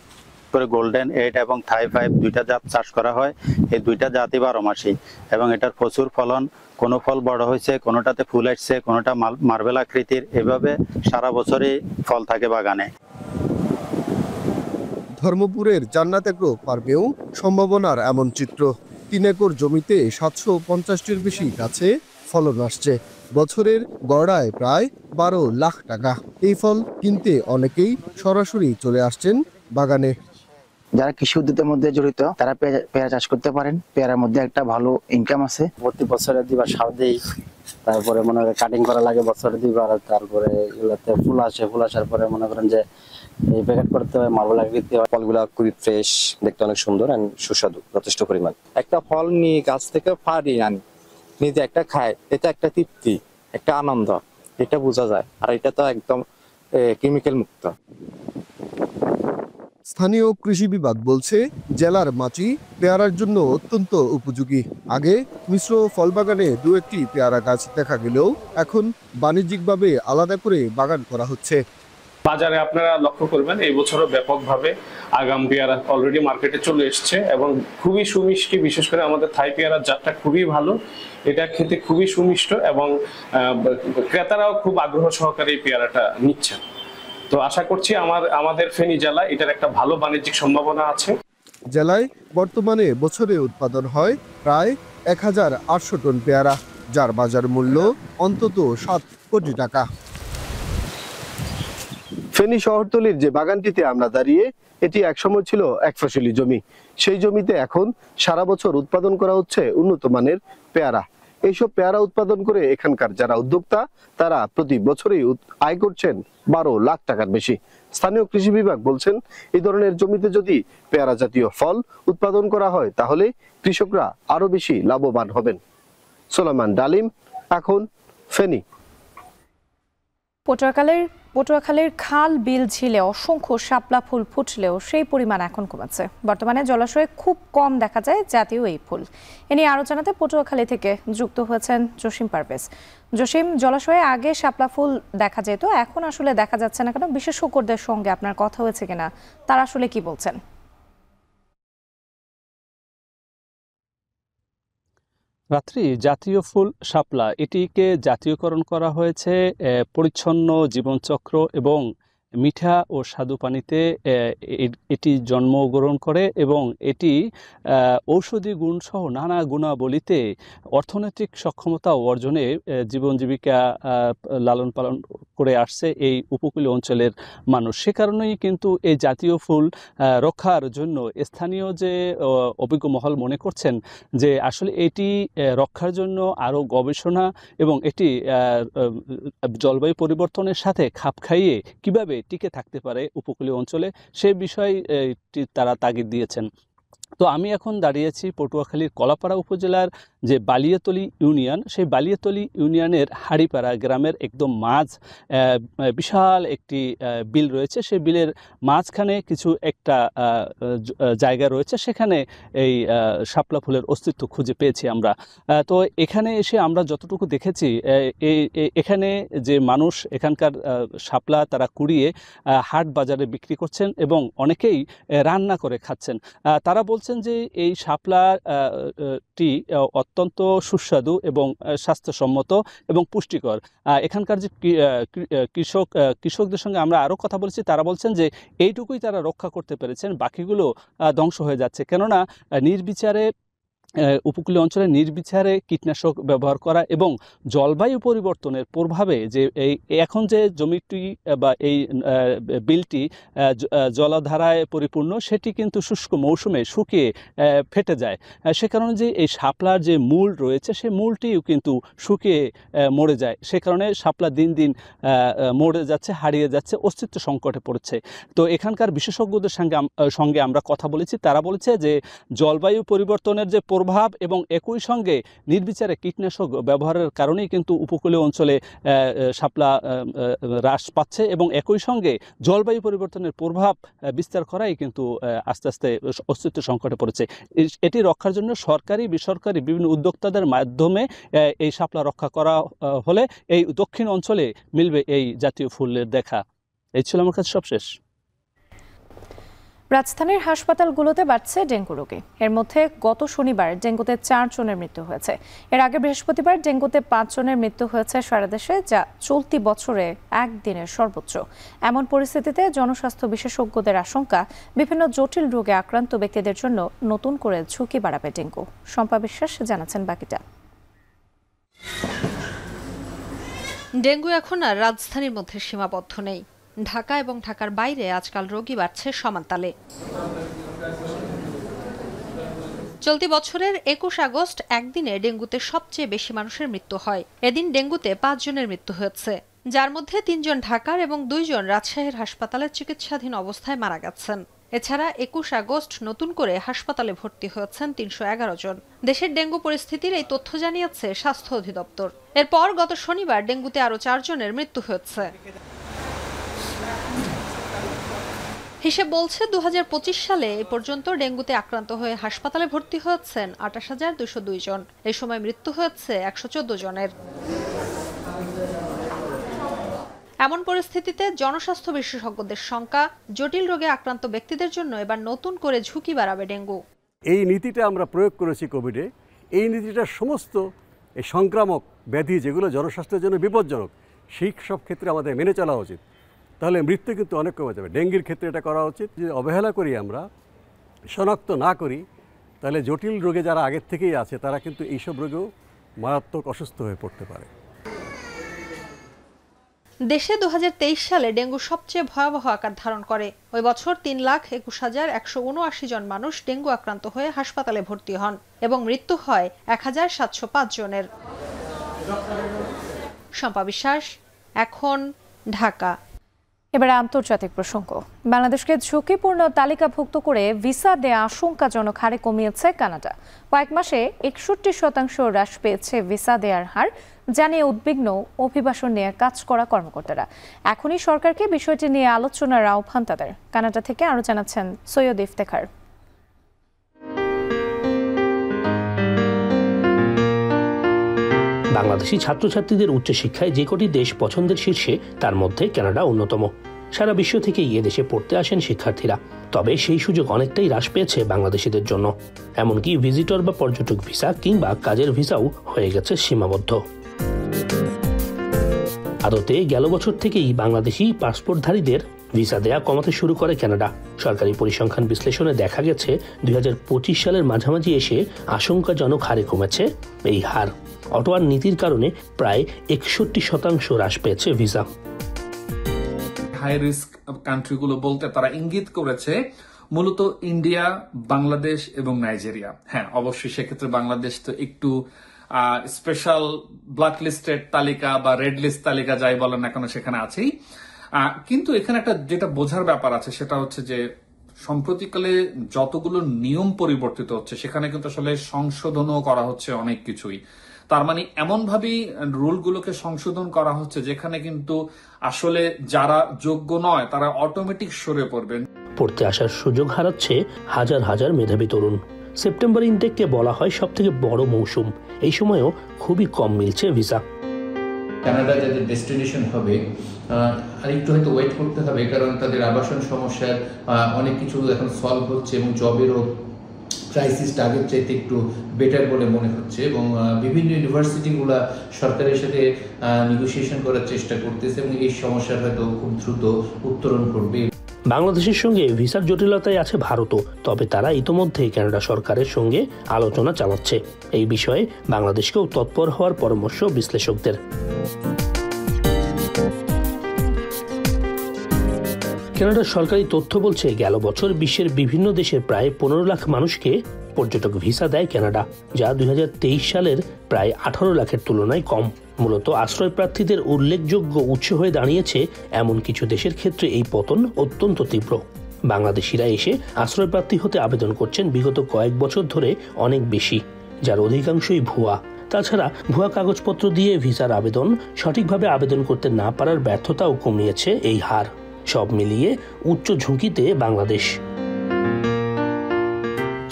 গোল্ডেন 8 এবং থাই 5 দুইটা জাত চাষ করা হয়। এই দুইটা জাতই 12 মাসি এবং এটার প্রচুর ফলন। কোনো ফল বড় হয়েছে, কোনোটাতে ফুল আসছে, কোনোটা মার্বেল আকৃতির। এভাবে সারা বছরই ফল থাকে বাগানে। ধর্মপুরের জান্নাত এগ্রো পার্কেও সম্ভাবনার এমন চিত্র। 3 একর জমিতে 750টির বেশি গাছে ফলন আসছে। বছরের গড়ায় প্রায় 12 লাখ টাকা। এই ফল কিনতে অনেকেই সরাসরি চলে আসছেন বাগানে। যারা কৃষি উদ্যোগের মধ্যে জড়িত তারা পেয়ারা চাষ করতে পারেন। পেয়ারার মধ্যে একটা ভালো ইনকাম আছে। প্রতি বছরে 2বার সার দেই, তারপরে মনে করেন কাটিং করা লাগে বছরে 2বার, তারপরে এগুলোতে ফুল আসে, ফুল আসার পরে মনে করেন যে এই প্যাকেট করতে হয়, মার্বেল আকৃতি হয়। ফলগুলা খুবই ফ্রেশ, দেখতে অনেক সুন্দর এন্ড সুস্বাদু যথেষ্ট পরিমাণ। একটা ফল নিয়ে গাছ থেকে ফাড়ি আনি, নিজে একটা খায়, এটা একটা তৃপ্তি, একটা আনন্দ, এটা বোঝা যায়। আর এটা তো একদম কেমিক্যাল মুক্ত। স্থানীয় কৃষি বিভাগ বলছে জেলার মাটি পেয়ারার জন্য অত্যন্ত উপযোগী। আগে মিশ্র ফল বাগানে 2-1টি পেয়ারা গাছ দেখা গেলেও এখন বাণিজ্যিকভাবে আলাদা করে বাগান করা হচ্ছে। বাজারে আপনারা লক্ষ্য করবেন এই বছরও ব্যাপকভাবে আগাম পেয়ারা অলরেডি মার্কেটে চলে এসছে এবং খুবই সুমিষ্টি। বিশেষ করে আমাদের থাই পেয়ারার জাতটা খুবই ভালো, এটা খেতে খুবই সুমিষ্ট এবং ক্রেতারাও খুব আগ্রহ সহকারে এই পেয়ারাটা নিচ্ছেন। তো আশা করছি আমাদের ফেনী জেলা এটার একটা ভালো বাণিজ্যিক সম্ভাবনা আছে। জেলায় বর্তমানে বছরে উৎপাদন হয় প্রায় 1800 টন পেয়ারা, যার বাজার মূল্য অন্তত 7 কোটি টাকা। ফেনী শহরতলির যে বাগানটিতে আমরা দাঁড়িয়ে, এটি একসময় ছিল এক ফসলি জমি। সেই জমিতে এখন সারা বছর উৎপাদন করা হচ্ছে উন্নত মানের পেয়ারা। এইসব পেয়ারা উৎপাদন করে এখানকার যারা উদ্যোক্তা তারা প্রতি বছরই আয় করছেন 12 লাখ টাকার বেশি। স্থানীয় কৃষি বিভাগ বলছেন এই ধরনের জমিতে যদি পেয়ারা জাতীয় ফল উৎপাদন করা হয় তাহলে কৃষকরা আরো বেশি লাভবান হবেন। সোলাইমান ডালিম, এখন ফেনী। পটুয়াখালীর খাল বিল ঝিলে অসংখ্য শাপলা ফুল ফুটলেও সেই পরিমাণ এখন কমেছে। বর্তমানে জলাশয়ে খুব কম দেখা যায় জাতীয় এই ফুল। এ নিয়ে আরো জানাতে পটুয়াখালী থেকে যুক্ত হয়েছেন জসিম পারভেজ। জসিম, জলাশয়ে আগে শাপলা ফুল দেখা যেত, এখন আসলে দেখা যাচ্ছে না কেন? বিশেষজ্ঞদের সঙ্গে আপনার কথা হয়েছে কিনা, তারা আসলে কি বলছেন? রাত্রি জাতীয় ফুল শাপলা, এটিকে জাতীয়করণ করা হয়েছে পরিচ্ছন্ন জীবনচক্র এবং মিঠা ও স্বাদু পানিতে এটি জন্মগ্রহণ করে এবং এটি ঔষধি গুণসহ নানা গুণাবলীতে অর্থনৈতিক সক্ষমতা অর্জনে জীবন জীবিকা লালন পালন করে আসছে এই উপকূলীয় অঞ্চলের মানুষ। সে কারণেই কিন্তু এই জাতীয় ফুল রক্ষার জন্য স্থানীয় যে অভিজ্ঞ মহল মনে করছেন যে আসলে এটি রক্ষার জন্য আরও গবেষণা এবং এটি জলবায়ু পরিবর্তনের সাথে খাপ খাইয়ে কীভাবে টিকে থাকতে পারে উপকূলীয় অঞ্চলে, সে বিষয়টি তারা তাগিদ দিয়েছেন। তো আমি এখন দাঁড়িয়েছি পটুয়াখালীর কলাপাড়া উপজেলার যে বালিয়াতলী ইউনিয়ন, সেই বালিয়াতলী ইউনিয়নের হাড়িপাড়া গ্রামের একদম মাঝ বিশাল একটি বিল রয়েছে। সেই বিলের মাঝখানে কিছু একটা জায়গা রয়েছে, সেখানে এই শাপলা ফুলের অস্তিত্ব খুঁজে পেয়েছি আমরা। তো এখানে এসে আমরা যতটুকু দেখেছি, এখানে যে মানুষ এখানকার শাপলা তারা কুড়িয়ে হাট বাজারে বিক্রি করছেন এবং অনেকেই রান্না করে খাচ্ছেন। তারা বলছেন যে এই শাপলাটি অত্যন্ত সুস্বাদু এবং স্বাস্থ্যসম্মত এবং পুষ্টিকর। এখানকার যে কৃষকদের সঙ্গে আমরা আরও কথা বলেছি, তারা বলছেন যে এইটুকুই তারা রক্ষা করতে পেরেছেন, বাকিগুলো ধ্বংস হয়ে যাচ্ছে। কেননা নির্বিচারে উপকূলীয় অঞ্চলে নির্বিচারে কীটনাশক ব্যবহার করা এবং জলবায়ু পরিবর্তনের প্রভাবে যে এখন যে জমিটি বা এই বিলটি জলাধারায় পরিপূর্ণ, সেটি কিন্তু শুষ্ক মৌসুমে শুকিয়ে ফেটে যায়। সে কারণে যে এই শাপলার যে মূল রয়েছে সেই মূলটিও কিন্তু শুকিয়ে মরে যায়। সে কারণে শাপলা দিন দিন মরে যাচ্ছে, হারিয়ে যাচ্ছে, অস্তিত্ব সংকটে পড়েছে। তো এখানকার বিশেষজ্ঞদের সঙ্গে আমরা কথা বলেছি। তারা বলেছে যে জলবায়ু পরিবর্তনের যে প্রভাব এবং একই সঙ্গে নির্বিচারে কীটনাশক ব্যবহারের কারণেই কিন্তু উপকূলীয় অঞ্চলে শাপলা হ্রাস পাচ্ছে এবং একই সঙ্গে জলবায়ু পরিবর্তনের প্রভাব বিস্তার করাই কিন্তু আস্তে আস্তে অস্তিত্ব সংকটে পড়েছে। এটি রক্ষার জন্য সরকারি বেসরকারি বিভিন্ন উদ্যোক্তাদের মাধ্যমে এই শাপলা রক্ষা করা হলে এই দক্ষিণ অঞ্চলে মিলবে এই জাতীয় ফুলের দেখা। এই ছিল আমার কাছে সবশেষ। রাজধানীর হাসপাতালগুলোতে বাড়ছে ডেঙ্গু রোগী। এর মধ্যে গত শনিবার ডেঙ্গুতে 4 জনের মৃত্যু হয়েছে। এর আগে বৃহস্পতিবার ডেঙ্গুতে 5 জনের মৃত্যু হয়েছে সারা দেশে, যা চলতি বছরে একদিনের সর্বোচ্চ। এমন পরিস্থিতিতে জনস্বাস্থ্য বিশেষজ্ঞদের আশঙ্কা, বিভিন্ন জটিল রোগে আক্রান্ত ব্যক্তিদের জন্য নতুন করে ঝুঁকি বাড়াবে ডেঙ্গু। শম্পা বিশ্বাস জানাচ্ছেন বাকিটা। ডেঙ্গু এখন আর রাজধানীর মধ্যে সীমাবদ্ধ নেই। ঢাকা এবং ঢাকার বাইরে আজকাল রোগী বাড়ছে সমান তালে। চলতি বছরের 21 আগস্ট একদিনে ডেঙ্গুতে সবচেয়ে বেশি মানুষের মৃত্যু হয়। এদিন ডেঙ্গুতে 5 জনের মৃত্যু হয়েছে, যার মধ্যে 3 জন ঢাকার এবং 2 জন রাজশাহীর হাসপাতালে চিকিৎসাধীন অবস্থায় মারা গেছেন। এছাড়া 21 আগস্ট নতুন করে হাসপাতালে ভর্তি হয়েছেন 311 জন। দেশের ডেঙ্গু পরিস্থিতির এই তথ্য জানিয়েছে স্বাস্থ্য অধিদপ্তর। এরপর গত শনিবার ডেঙ্গুতে আরও 4 জনের মৃত্যু হয়েছে। হিসেব বলছে 2025 সালে এ পর্যন্ত ডেঙ্গুতে আক্রান্ত হয়ে হাসপাতালে ভর্তি হয়েছেন 28,202 জন। এই সময় মৃত্যু হয়েছে 114 জনের। এমন পরিস্থিতিতে জনস্বাস্থ্য বিশেষজ্ঞদের শঙ্কা, জটিল রোগে আক্রান্ত ব্যক্তিদের জন্য এবার নতুন করে ঝুঁকি বাড়াবে ডেঙ্গু। এই নীতিটা আমরা প্রয়োগ করেছি কোভিডে। এই নীতিটা সমস্ত এই সংক্রামক ব্যাধি যেগুলো জনস্বাস্থ্যের জন্য বিপজ্জনক, সেই সব ক্ষেত্রে আমাদের মেনে চলা উচিত। তাহলে মৃত্যু কিন্তু অনেক কমে যাবে। ডেঙ্গির ক্ষেত্রে এটা করা উচিত। যদি অবহেলা করি, আমরা শনাক্ত না করি, তাহলে জটিল রোগে যারা আগের থেকেই আছে তারা কিন্তু এইসব রোগেও মারাত্মক অসুস্থ হয়ে পড়তে পারে। দেশে 2023 সালে ডেঙ্গু সবচেয়ে ভয়াবহ আকার ধারণ করে। ওই বছর 3,21,179 জন মানুষ ডেঙ্গু আক্রান্ত হয়ে হাসপাতালে ভর্তি হন এবং মৃত্যু হয় 1,705 জনের। শম্পা বিশ্বাস, এখন, ঢাকা। এবারে আন্তর্জাতিক প্রসঙ্গ। বাংলাদেশকে ঝুঁকিপূর্ণ তালিকাভুক্ত করে ভিসা দেয়া আশঙ্কাজনক হারে কমিয়েছে কানাডা। কয়েক মাসে 61% হ্রাস পেয়েছে ভিসা দেওয়ার হার, জানিয়ে উদ্বিগ্ন অভিবাসন নিয়ে কাজ করা কর্মকর্তারা। এখনই সরকারকে বিষয়টি নিয়ে আলোচনার আহ্বান তাদের। কানাডা থেকে আরও জানাচ্ছেন সৈয়দ ইফতেখার। বাংলাদেশি ছাত্রছাত্রীদের উচ্চশিক্ষায় যে কটি দেশ পছন্দের শীর্ষে, তার মধ্যে কানাডা অন্যতম। সারা বিশ্ব থেকে এ দেশে পড়তে আসেন শিক্ষার্থীরা। তবে সেই সুযোগ অনেকটাই হ্রাস পেয়েছে বাংলাদেশিদের জন্য। এমনকি ভিজিটর বা পর্যটক ভিসা কিংবা কাজের ভিসাও হয়ে গেছে সীমাবদ্ধ। আদতে গেল বছর থেকেই বাংলাদেশি পাসপোর্টধারীদের ভিসা দেয়া কমাতে শুরু করে কানাডা। সরকারি পরিসংখ্যান বিশ্লেষণে দেখা গেছে 2025 সালের মাঝামাঝি এসে আশঙ্কাজনক হারে কমেছে এই হার। অটোয়ার নীতির কারণে প্রায় 61% হ্রাস পেয়েছে ভিসা। হাই রিস্ক কান্ট্রিগুলো বলতে তারা ইঙ্গিত করেছে মূলত ইন্ডিয়া, বাংলাদেশ এবং নাইজেরিয়া। হ্যাঁ, অবশ্যই সেক্ষেত্রে বাংলাদেশ তো একটু স্পেশাল ব্ল্যাক লিস্টেড তালিকা বা রেড লিস্ট তালিকা যাই বলেন না কেন সেখানে আছেই। কিন্তু এখানে একটা যেটা বোঝার ব্যাপার আছে সেটা হচ্ছে যে সম্প্রতিকালে যতগুলো নিয়ম পরিবর্তিত হচ্ছে সেখানে কিন্তু আসলে সংশোধনও করা হচ্ছে অনেক কিছুই। তার মানে এমন ভাবেই রুলগুলোকে সংশোধন করা হচ্ছে যেখানে কিন্তু আসলে যারা যোগ্য নয় তারা অটোমেটিক সরে পড়বেন। পড়তে আসার সুযোগ হারাচ্ছে হাজার হাজার মেধাবী তরুণ। সেপ্টেম্বর ইনটেককে বলা হয় সবথেকে বড় মৌসুম। এই সময়ও খুবই কম মিলছে ভিসা। কানাডা যাদের ডেস্টিনেশন হবে আরেকটু হয়তো ওয়েট করতে হবে, কারণ তাদের আবাসন সমস্যার অনেক কিছু এখন সলভ হচ্ছে এবং জবেরও ক্রাইসিসটা আগের চাইতে একটু বেটার বলে মনে হচ্ছে এবং বিভিন্ন ইউনিভার্সিটিগুলো সরকারের সাথে নেগোসিয়েশন করার চেষ্টা করতেছে এবং এই সমস্যার হয়তো খুব দ্রুত উত্তরণ করবে। বাংলাদেশের সঙ্গে ভিসার জটিলতায় আছে ভারতও, তবে তারা ইতোমধ্যেই কানাডা সরকারের সঙ্গে আলোচনা চালাচ্ছে। এই বিষয়ে বাংলাদেশকেও তৎপর হওয়ার পরামর্শ বিশ্লেষকদের। কানাডার সরকারি তথ্য বলছে, গেল বছর বিশ্বের বিভিন্ন দেশের প্রায় 15 লাখ মানুষকে পর্যটক ভিসা দেয় কানাডা, যা 2023 সালের প্রায় 18 লাখের তুলনায় কম। মূলত আশ্রয় প্রার্থীদের উল্লেখযোগ্য উৎস হয়ে দাঁড়িয়েছে এমন কিছু দেশের ক্ষেত্রে এই পতন অত্যন্ত তীব্র। বাংলাদেশিরা এসে আশ্রয় প্রার্থী হতে আবেদন করছেন বিগত কয়েক বছর ধরে অনেক বেশি, যার অধিকাংশই ভুয়া। তাছাড়া ভুয়া কাগজপত্র দিয়ে ভিসার আবেদন সঠিকভাবে আবেদন করতে না পারার ব্যর্থতাও কমিয়েছে এই হার। সব মিলিয়ে উচ্চ ঝুঁকিতে বাংলাদেশ।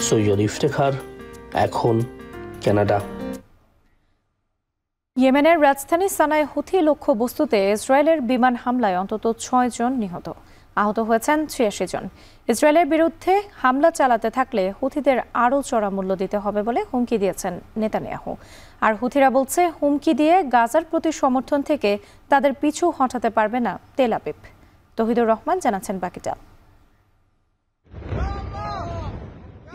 সৈয়দ ইফতেখার, এখন, কানাডা। ইয়েমেনের রাজধানী সানায় হুথি লক্ষ্যবস্তুতে ইসরায়েলের বিমান হামলায় অন্তত 6 জন নিহত, আহত হয়েছেন 86 জন। ইসরায়েলের বিরুদ্ধে হামলা চালাতে থাকলে হুথিদের আরও চড়া মূল্য দিতে হবে বলে হুমকি দিয়েছেন নেতানিয়াহু। আর হুথিরা বলছে, হুমকি দিয়ে গাজার প্রতি সমর্থন থেকে তাদের পিছু হটাতে পারবে না তেল আবিব। তৌহিদুর রহমান জানাচ্ছেন বাকিটা।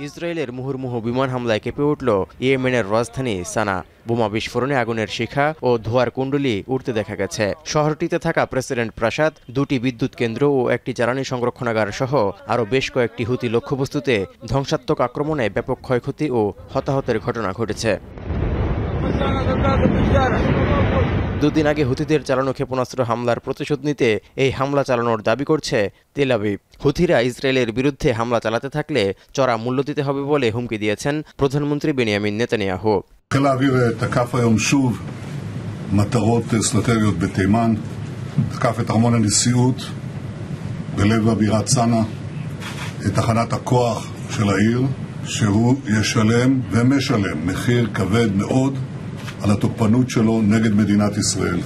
ইসরায়েলের মুহুর্মুহু বিমান হামলায় কেঁপে উঠল ইয়েমেনের রাজধানী সানা। বোমা বিস্ফোরণে আগুনের শিখা ও ধোঁয়ার কুণ্ডলী উঠতে দেখা গেছে। শহরটিতে থাকা প্রেসিডেন্ট প্রাসাদ, 2টি বিদ্যুৎ কেন্দ্র ও একটি জ্বালানি সংরক্ষণাগার সহ আরও বেশ কয়েকটি হুতি লক্ষ্যবস্তুতে ধ্বংসাত্মক আক্রমণে ব্যাপক ক্ষয়ক্ষতি ও হতাহতের ঘটনা ঘটেছে। 2 দিন আগে হুতিদের চালানো ক্ষেপণাস্ত্র হামলার প্রতিশোধ নিতে এই হামলা চালানোর দাবি করছে তেল আবিব। হুথিরা ইসরায়েলের বিরুদ্ধে হামলা চালাতে থাকলে চড়া মূল্য দিতে হবে বলে হুমকি দিয়েছেন প্রধানমন্ত্রী বেনিয়ামিন নেতানিয়াহু। חיל האוויר תקף היום שוב מטרות אסטרטגיות בתימן, תקף את ארמון הנשיאות בלב הבירת צנעא, את תחנת הכוח של העיר, שהוא ישלם ומשלם מחיר כבד מאוד על התוקפנות שלו נגד מדינת ישראל.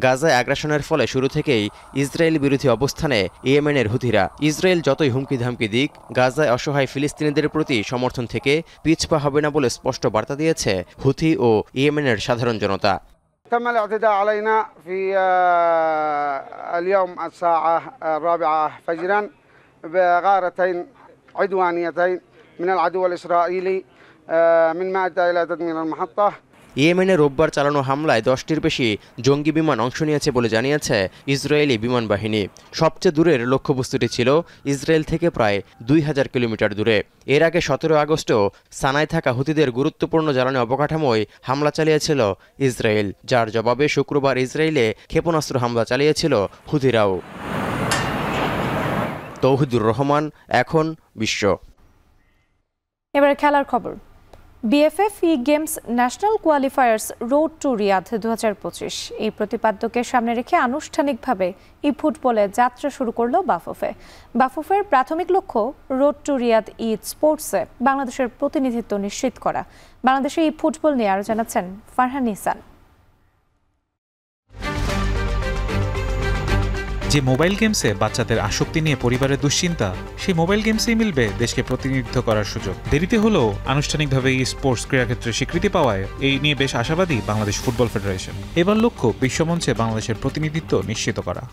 গাজায় আগ্রাসনের ফলে শুরু থেকেই ইসরায়েল বিরোধী অবস্থানে ইয়েমেনের হুথিরা। ইসরায়েল যতই হুমকি ধামকি দিক, গাজায় অসহায় ফিলিস্তিনিদের প্রতি সমর্থন থেকে পিছপা হবে না বলে স্পষ্ট বার্তা দিয়েছে হুথি ও ইয়েমেনের সাধারণ জনতা। تم الاعتداء علينا في اليوم الساعة 4 فجرا بغارتين عدوانيتين من العدو الإسرائيلي من مأدى إلى تدمير المحطة। ইয়েমেনে রোববার চালানো হামলায় 10টির বেশি জঙ্গি বিমান অংশ নিয়েছে বলে জানিয়েছে ইসরায়েলি বিমান বাহিনী। সবচেয়ে দূরের লক্ষ্যবস্তুটি ছিল ইসরায়েল থেকে প্রায় 2000 কিলোমিটার দূরে। এর আগে 17 আগস্টও সানায় থাকা হুতিদের গুরুত্বপূর্ণ জ্বালানি অবকাঠামোয় হামলা চালিয়েছিল ইসরায়েল, যার জবাবে শুক্রবার ইসরায়েলে ক্ষেপণাস্ত্র হামলা চালিয়েছিল হুতিরাও। তৌহিদুর রহমান, এখন, বিশ্ব। এবার খেলার খবর। BFF E games national qualifiers road to Riyad 2025 এই প্রতিপাদ্যকে সামনে রেখে আনুষ্ঠানিকভাবে ই ফুটবলে যাত্রা শুরু করল বাফুফে। বাফুফের প্রাথমিক লক্ষ্য রোড টু রিয়াদ ই স্পোর্টসে বাংলাদেশের প্রতিনিধিত্ব নিশ্চিত করা। বাংলাদেশে ই ফুটবল নিয়ে আরও জানাচ্ছেন ফারহান ইহসান। যে মোবাইল গেমসে বাচ্চাদের আসক্তি নিয়ে পরিবারের দুশ্চিন্তা, সেই মোবাইল গেমসেই মিলবে দেশকে প্রতিনিধিত্ব করার সুযোগ। দেরিতে হলেও আনুষ্ঠানিকভাবে এই স্পোর্টস ক্রীড়াক্ষেত্রে স্বীকৃতি পাওয়ায় এই নিয়ে বেশ আশাবাদী বাংলাদেশ ফুটবল ফেডারেশন। এবার লক্ষ্য বিশ্বমঞ্চে বাংলাদেশের প্রতিনিধিত্ব নিশ্চিত করা।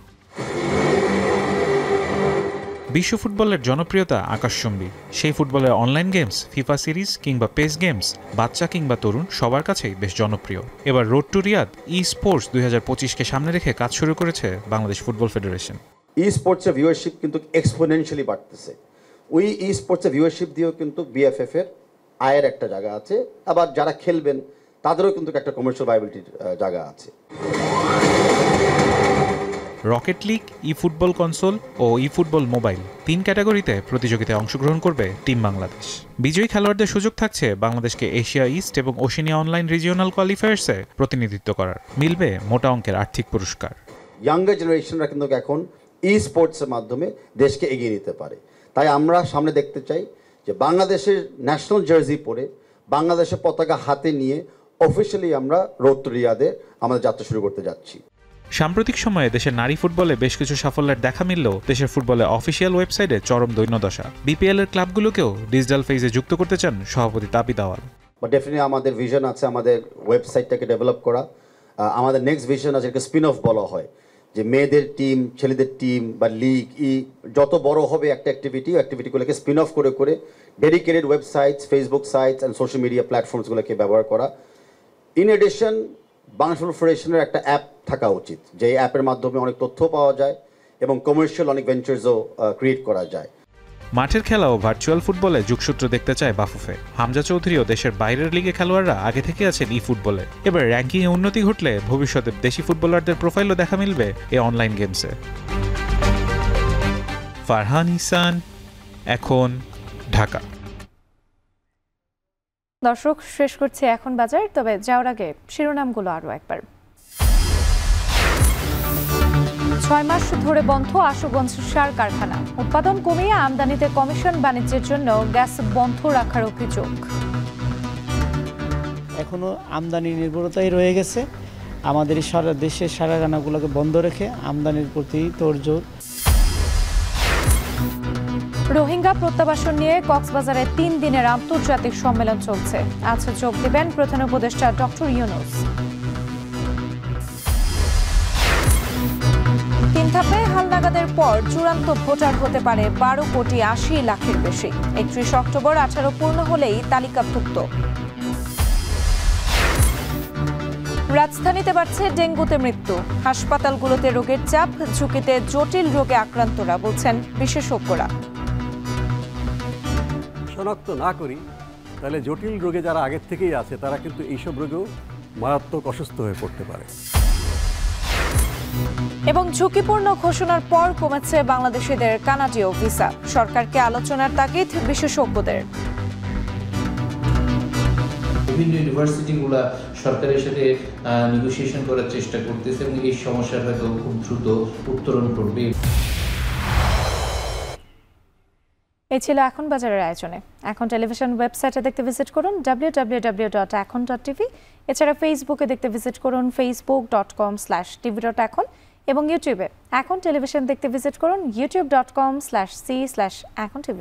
বিশ্ব ফুটবলের জনপ্রিয়তা আকাশচুম্বী। সেই ফুটবলের অনলাইন গেমস, ফিফা সিরিজ কিংবা পেস গেমস বাচ্চা কিংবা তরুণ সবার কাছেই বেশ জনপ্রিয়। এবার road to Riyadh esports 2025-কে সামনে রেখে কাজ শুরু করেছে বাংলাদেশ ফুটবল ফেডারেশন। ই স্পোর্টসের ভিউয়ারশিপ কিন্তু এক্সপোনেনশিয়ালি বাড়তেছে। ওই ই স্পোর্টসের ভিউয়ারশিপ দিয়েও কিন্তু বিএফএফ এর আয়ের একটা জায়গা আছে, আবার যারা খেলবেন তাদেরও কিন্তু একটা কমার্শিয়াল ভায়াবিলিটির জায়গা আছে। রকেট লিগ, ই ফুটবল কনসোল ও ই ফুটবল মোবাইল 3 ক্যাটাগরিতে প্রতিযোগিতায় অংশগ্রহণ করবে টিম বাংলাদেশ। বিজয়ী খেলোয়াড়দের সুযোগ থাকছে বাংলাদেশকে এশিয়া ইস্ট এবং ওশেনিয়া অনলাইন রিজিওনাল কোয়ালিফায়ার্সে প্রতিনিধিত্ব করার। মিলবে মোটা অঙ্কের আর্থিক পুরস্কার। ইয়াঙ্গার জেনারেশনরা কিন্তু এখন ই স্পোর্টসের মাধ্যমে দেশকে এগিয়ে নিতে পারে। তাই আমরা সামনে দেখতে চাই যে বাংলাদেশের ন্যাশনাল জার্সি পরে বাংলাদেশের পতাকা হাতে নিয়ে অফিসিয়ালি আমরা রোড টু রিয়াদে আমাদের যাত্রা শুরু করতে যাচ্ছি। সাম্প্রতিক সময়ে দেশের নারী ফুটবলে বেশ কিছু সাফল্যের দেখা মিললেও দেশের ফুটবলে অফিসিয়াল ওয়েবসাইটে চরম দৈন্যদশা। বিপিএল এর ক্লাবগুলোকেও ডিজিটাল ফেজে যুক্ত করতে চান সভাপতি তাপি দাওয়াল। বাট ডেফিনেটলি আমাদের ভিশন আছে আমাদের ওয়েবসাইটটাকে ডেভেলপ করা। আমাদের নেক্সট ভিশন আছে, স্পিন অফ বলা হয়, যে মেয়েদের টিম, ছেলেদের টিম বা লিগ যত বড় হবে একটা অ্যাক্টিভিটিগুলোকে স্পিন অফ করে করে dedicated websites, Facebook sites and social media প্ল্যাটফর্মসগুলোকে ব্যবহার করা। ইন এডিশন বাংলাদেশ ফুটবল ফেডারেশনের একটা অ্যাপ থাকা উচিত, যে অ্যাপের মাধ্যমে অনেক তথ্য পাওয়া যায় এবং কমার্শিয়াল অনেক ভেঞ্চার্সও ক্রিয়েট করা যায়। মাঠের খেলা ও ভার্চুয়াল ফুটবলে যুগসূত্র দেখতে চায় বাফুফে। হামজা চৌধুরীও দেশের বাইরের লিগে খেলোয়াড়রা আগে থেকে আছেন ই ফুটবলে। এবার র্যাঙ্কিংয়ে উন্নতি ঘটলে ভবিষ্যতে দেশি ফুটবলারদের প্রোফাইলও দেখা মিলবে এই অনলাইন গেমসে। ফারহান ইহসান, এখন, ঢাকা। দর্শক, শেষ করছে এখন বাজার, তবে যাওয়ার আগে শিরোনামগুলো আরও একবার। 6 মাস ধরে বন্ধ আশুগঞ্জ সার কারখানা, উৎপাদন কমিয়ে আমদানিতে কমিশন বাণিজ্যের জন্য গ্যাস বন্ধ রাখার অভিযোগ। এখনো আমদানি নির্ভরতাই রয়ে গেছে, আমাদের সারা দেশের সার কারখানাগুলোকে বন্ধ রেখে আমদানির প্রতি তোড়জোড়। রোহিঙ্গা প্রত্যাবাসন নিয়ে কক্সবাজারে 3 দিনের আন্তর্জাতিক সম্মেলন চলছে। আজ যোগ দেবেন প্রধান উপদেষ্টা ডক্টর ইউনূস। 3 ধাপে হালনাগাদের পর চূড়ান্ত ভোটার হতে পারে 12,80,00,000-এর বেশি। 31 অক্টোবর 18 পূর্ণ হলেই তালিকাভুক্ত। রাজধানীতে বাড়ছে ডেঙ্গুতে মৃত্যু, হাসপাতালগুলোতে রোগের চাপ, ঝুঁকিতে জটিল রোগে আক্রান্তরা, বলছেন বিশেষজ্ঞরা। শনাক্ত না করি তাহলে জটিল রোগে যারা আগের থেকেই আছে তারা কিন্তু এইসব রোগেও মারাত্মক অসুস্থ হয়ে পড়তে পারে। এবং ঝুঁকিপূর্ণ ঘোষণার পর কমেছে বাংলাদেশিদের কানাডীয় ভিসা, সরকারকে আলোচনার তাগিদ বিশেষজ্ঞদের। বিভিন্ন ইউনিভার্সিটিগুলো সরকারের সাথে নেগোসিয়েশন করার চেষ্টা করতেছে এবং এই সমস্যার হয়তো খুব দ্রুত উত্তরণ করবে। এই ছিল এখন বাজারের আয়োজনে। এখন টেলিভিশন ওয়েবসাইটে দেখতে ভিজিট করুন www.ekon.tv। এছাড়া ফেসবুকে দেখতে ভিজিট করুন facebook.com/tv.ekon এবং ইউটিউবে এখন টেলিভিশন দেখতে ভিজিট করুন youtube.com/c/ekontv।